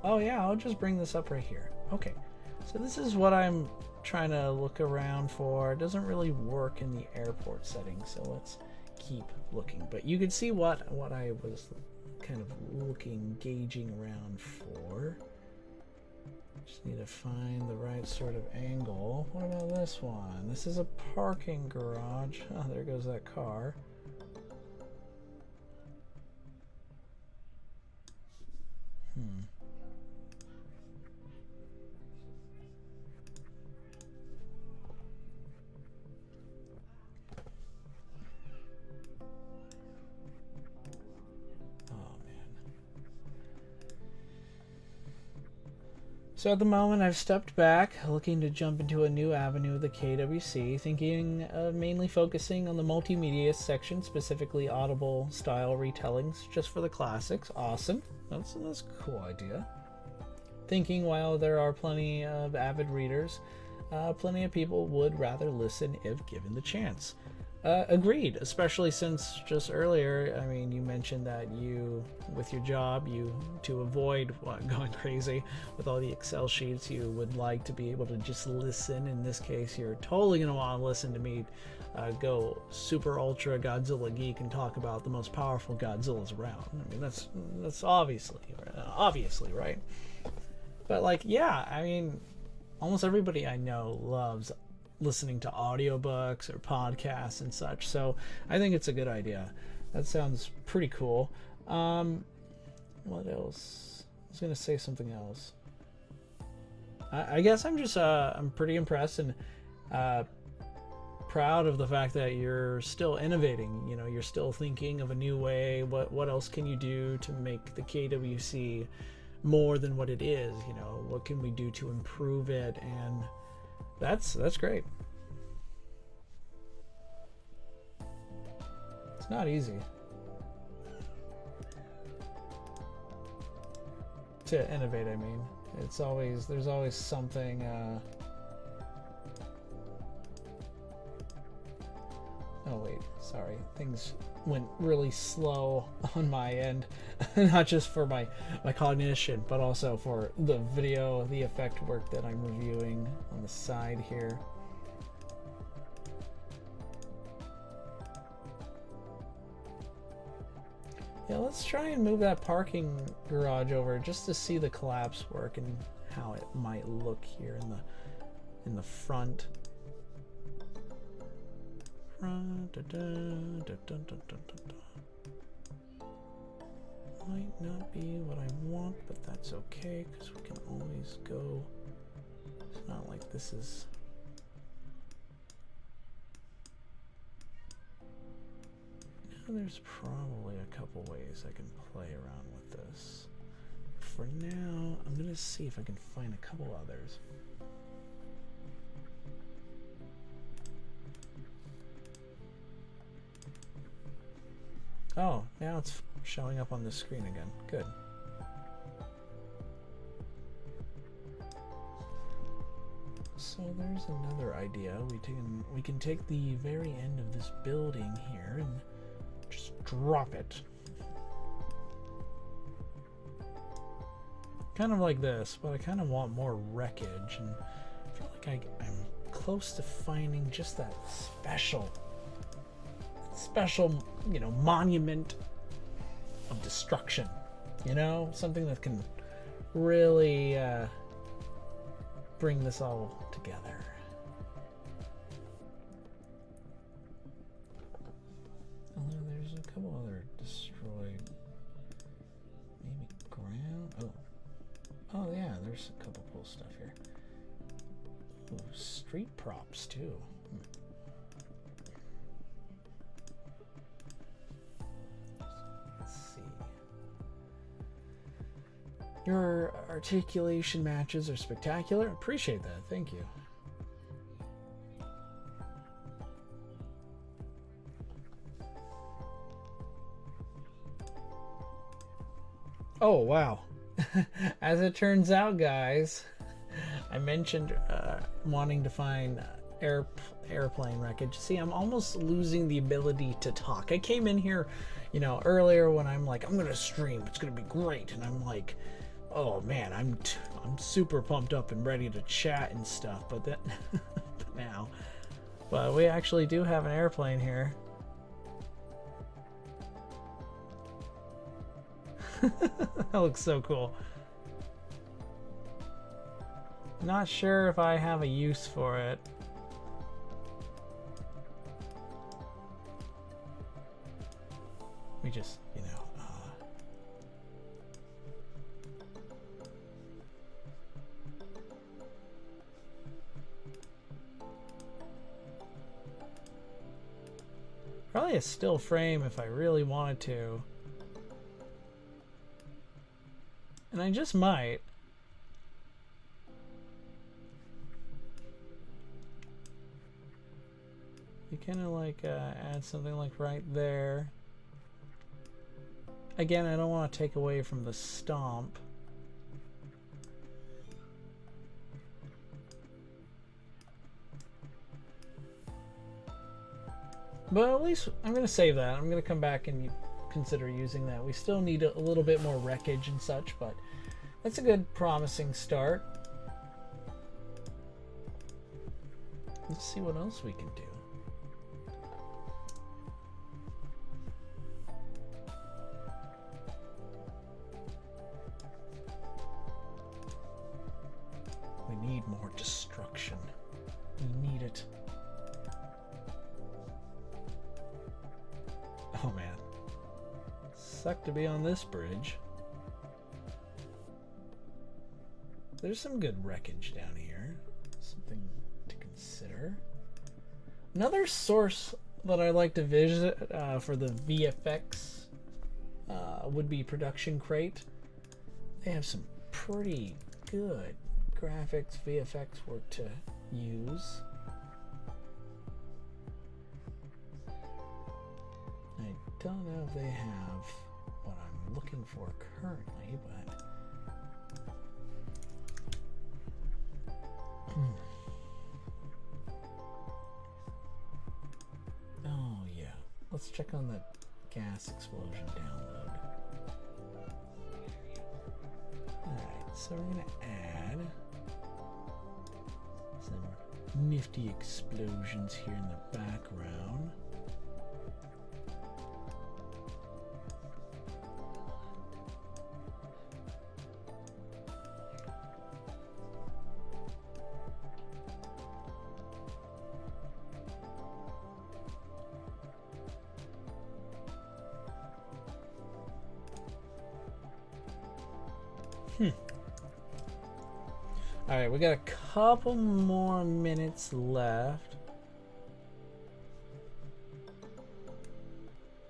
Speaker 1: Oh yeah, I'll just bring this up right here. Okay, so this is what I'm trying to look around for. It doesn't really work in the airport setting, so let's keep looking. But you can see what I was kind of gauging around for. Just need to find the right sort of angle. What about this one? This is a parking garage. Oh, there goes that car. So at the moment, I've stepped back, looking to jump into a new avenue of the KWC, thinking of mainly focusing on the multimedia section, specifically audible style retellings, just for the classics. Awesome. That's a cool idea. Thinking while there are plenty of avid readers, plenty of people would rather listen if given the chance. Agreed, especially since just earlier, I mean, you mentioned that you, with your job, to avoid going crazy with all the Excel sheets, you would like to be able to just listen. In this case, you're totally going to want to listen to me go super ultra Godzilla geek and talk about the most powerful Godzillas around. I mean, that's obviously, right? But like, yeah, I mean, almost everybody I know loves listening to audiobooks or podcasts and such, so I think it's a good idea. That sounds pretty cool. What else? I was gonna say something else. I guess I'm just I'm pretty impressed and proud of the fact that you're still innovating. You know, you're still thinking of a new way. What else can you do to make the KWC more than what it is? You know, what can we do to improve it? And that's great. It's not easy to innovate. I mean, there's always something. Oh wait, sorry. Things went really slow on my end, not just for my cognition, but also for the video, the effect work that I'm reviewing on the side here. Yeah, let's try and move that parking garage over just to see the collapse work and how it might look here in the front. Might not be what I want, but that's okay because we can always go. It's not like this is. There's probably a couple ways I can play around with this. For now, I'm gonna see if I can find a couple others. Oh, now it's showing up on the screen again. Good. So there's another idea. We can take the very end of this building here and just drop it. Kind of like this, but I kind of want more wreckage, and I feel like I'm close to finding just that special, you know, monument of destruction. You know, something that can really bring this all together. There's a couple other destroyed, maybe ground. Oh yeah, there's a couple cool stuff here. Ooh, street props too. Let's see. Your articulation matches are spectacular. Appreciate that. Thank you. Oh, wow. As it turns out, guys, I mentioned wanting to find airplane wreckage. See, I'm almost losing the ability to talk. I came in here, you know, earlier when I'm like, I'm gonna stream, it's gonna be great, and I'm like, oh man, I'm super pumped up and ready to chat and stuff. But that but we actually do have an airplane here. That looks so cool. Not sure if I have a use for it. We just, you know, probably a still frame if I really wanted to. And I just might. You kind of like add something like right there. Again, I don't want to take away from the stomp. But at least I'm going to save that. I'm going to come back and consider using that. We still need a little bit more wreckage and such, but that's a good promising start. Let's see what else we can do. We need more destruction. We need it. Oh man, suck to be on this bridge. There's some good wreckage down here. Something to consider. Another source that I like to visit for the VFX would be Production Crate. They have some pretty good graphics, VFX work to use. I don't know if they have what I'm looking for currently, but oh yeah, let's check on the gas explosion download. Alright, so we're gonna add some nifty explosions here in the background. Alright, we got a couple more minutes left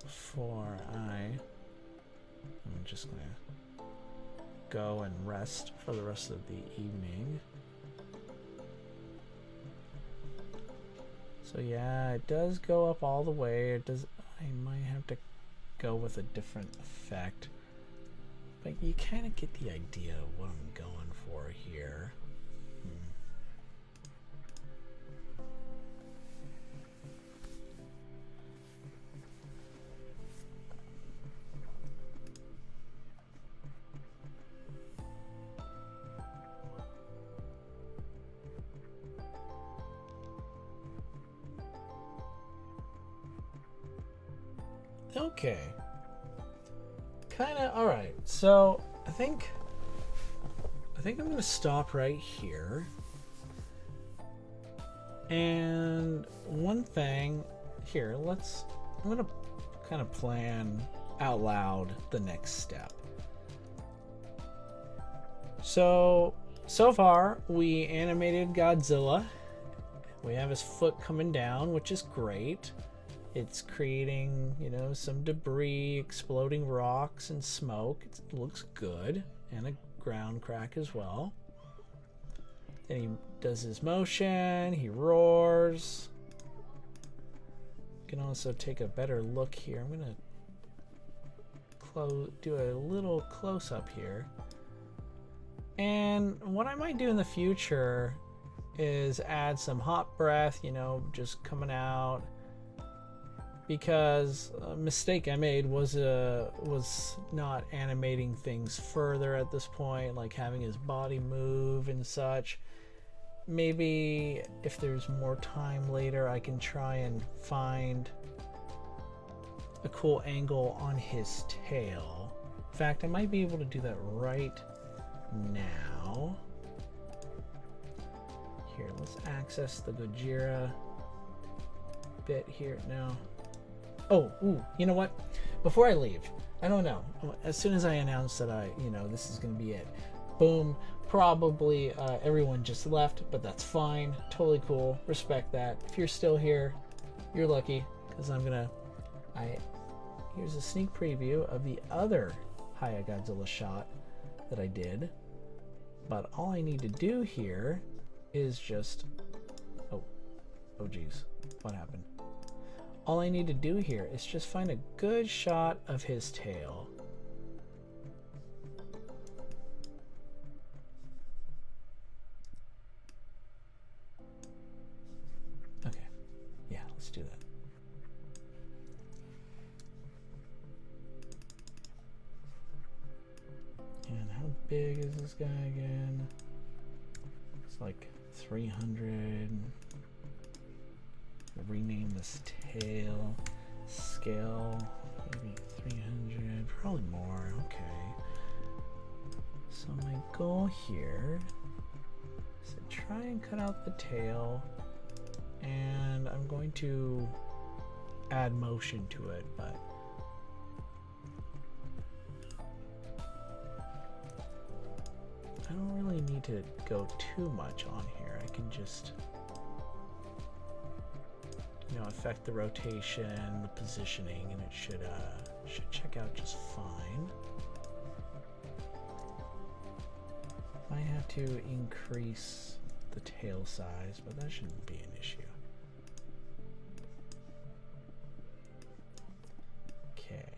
Speaker 1: before I'm just gonna go and rest for the rest of the evening. So yeah, it does go up all the way. It does. I might have to go with a different effect, but you kind of get the idea of what I'm going for here. Okay. Kind of all right. So I think I'm gonna stop right here. And one thing here, I'm gonna kind of plan out loud the next step. So far we animated Godzilla. We have his foot coming down, which is great. It's creating, you know, some debris, exploding rocks and smoke. It looks good, and a ground crack as well. Then he does his motion, he roars. You can also take a better look here. I'm gonna do a little close up here. And what I might do in the future is add some hot breath, you know, just coming out. Because a mistake I made was not animating things further at this point, like having his body move and such. Maybe if there's more time later, I can try and find a cool angle on his tail. In fact, I might be able to do that right now. Here, let's access the Gojira bit here now. Oh, ooh, you know what? Before I leave, I don't know. As soon as I announce that this is going to be it, boom, probably everyone just left, but that's fine. Totally cool. Respect that. If you're still here, you're lucky, because here's a sneak preview of the other Hiya Godzilla shot that I did. But all I need to do here is just, oh geez, what happened? All I need to do here is just find a good shot of his tail. Okay, yeah, let's do that. And how big is this guy again? It's like 300. Rename this tail scale, maybe 300, probably more. Okay, so my goal here is to try and cut out the tail, and I'm going to add motion to it, but I don't really need to go too much on here. I can just, you know, affect the rotation, the positioning, and it should check out just fine. I have to increase the tail size, but that shouldn't be an issue. Okay.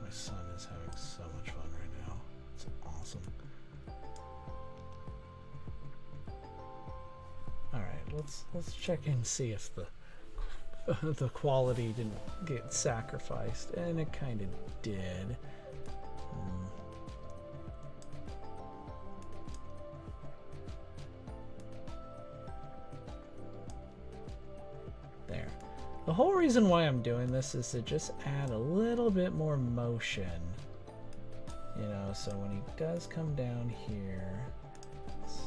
Speaker 1: My son is having so much fun right now. It's awesome. All right, let's check and see if the quality didn't get sacrificed, and it kind of did. There. The whole reason why I'm doing this is to just add a little bit more motion, you know, so when he does come down here, let's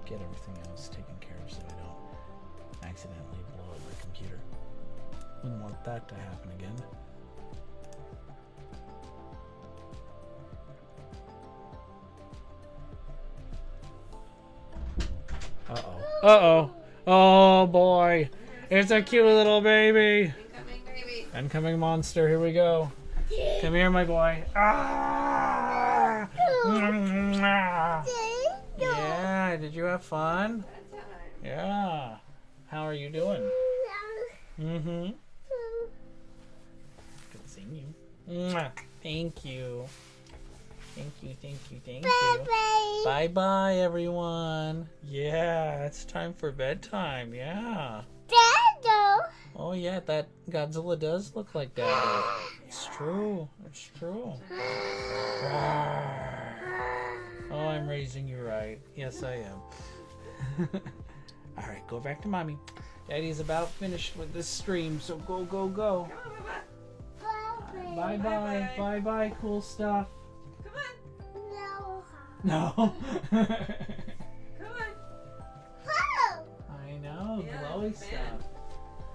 Speaker 1: get everything else taken care of so I don't accidentally blow up my computer. Wouldn't want that to happen again. Uh-oh. Uh-oh. Oh, boy. It's a cute little baby.
Speaker 2: Incoming baby.
Speaker 1: Incoming monster. Here we go. Come here, my boy. Ah! Yeah. Did you have fun? Yeah. How are you doing? Mm-hmm. Good seeing you. Thank you. Thank you, thank you, thank you. Bye-bye, everyone. Yeah, it's time for bedtime. Yeah. Oh yeah, that Godzilla does look like Daddy. It's true. It's true. Oh, I'm raising you right. Yes, I am. All right, go back to mommy. Daddy's about finished with this stream, so go, go, go. Bye, bye, bye, bye. Cool stuff.
Speaker 2: Come on.
Speaker 1: No.
Speaker 2: Come on.
Speaker 1: I know,
Speaker 2: Yeah,
Speaker 1: glowy
Speaker 2: man.
Speaker 1: stuff.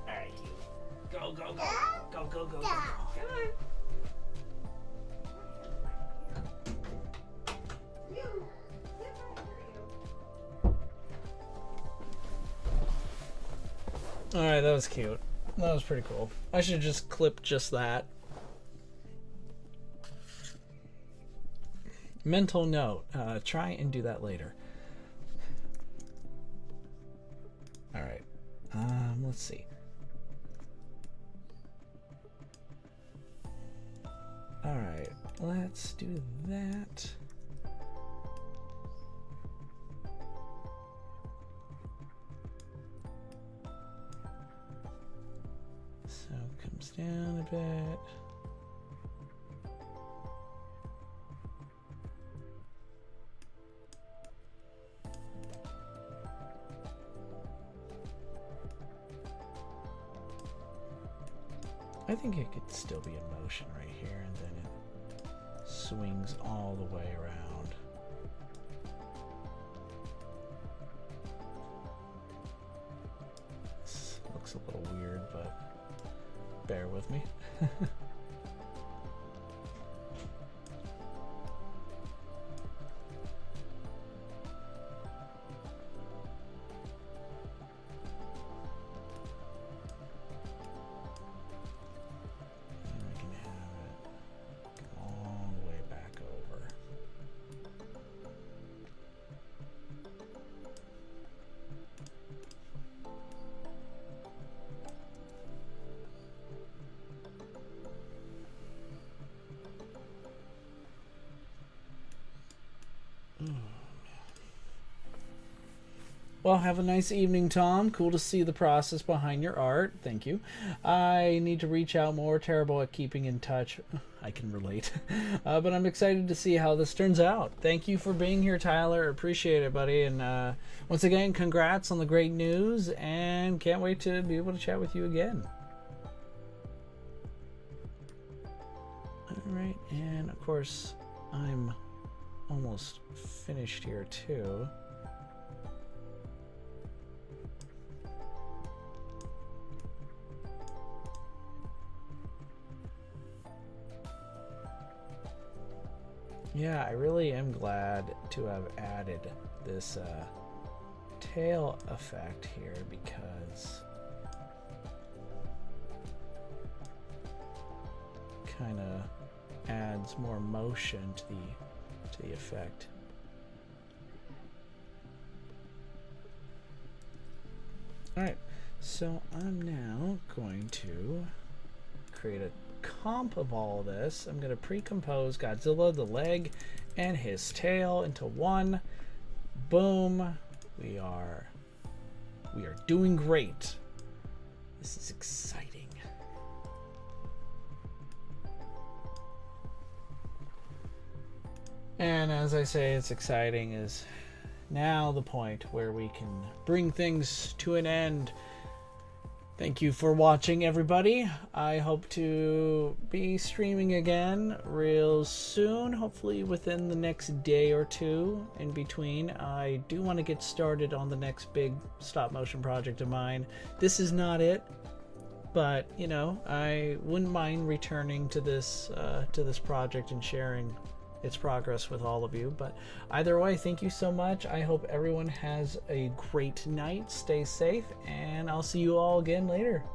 Speaker 1: All right, you. Go, go, go, go, go, go, go.
Speaker 2: Come on.
Speaker 1: Alright, that was cute. That was pretty cool. I should just clip just that. Mental note. Try and do that later. Alright. Let's see. Alright, let's do that. So it comes down a bit. I think it could still be in motion right here, and then it swings all the way around. This looks a little weird, but bear with me. Well, have a nice evening, Tom. Cool to see the process behind your art. Thank you. I need to reach out more. Terrible at keeping in touch. I can relate. But I'm excited to see how this turns out. Thank you for being here, Tyler. Appreciate it, buddy. And once again, congrats on the great news. And can't wait to be able to chat with you again. Alright, and of course, I'm almost finished here too. Yeah, I really am glad to have added this tail effect here because kind of adds more motion to the effect. Alright, so I'm now going to create a comp of all of this. I'm going to pre-compose Godzilla, the leg, and his tail into one. Boom. We are doing great. This is exciting. And as I say, it's exciting is now the point where we can bring things to an end. Thank you for watching, everybody. I hope to be streaming again real soon, hopefully within the next day or two in between. I do want to get started on the next big stop motion project of mine. This is not it, but you know, I wouldn't mind returning to this project and sharing its progress with all of you. But either way, thank you so much. I hope everyone has a great night. Stay safe, and I'll see you all again later.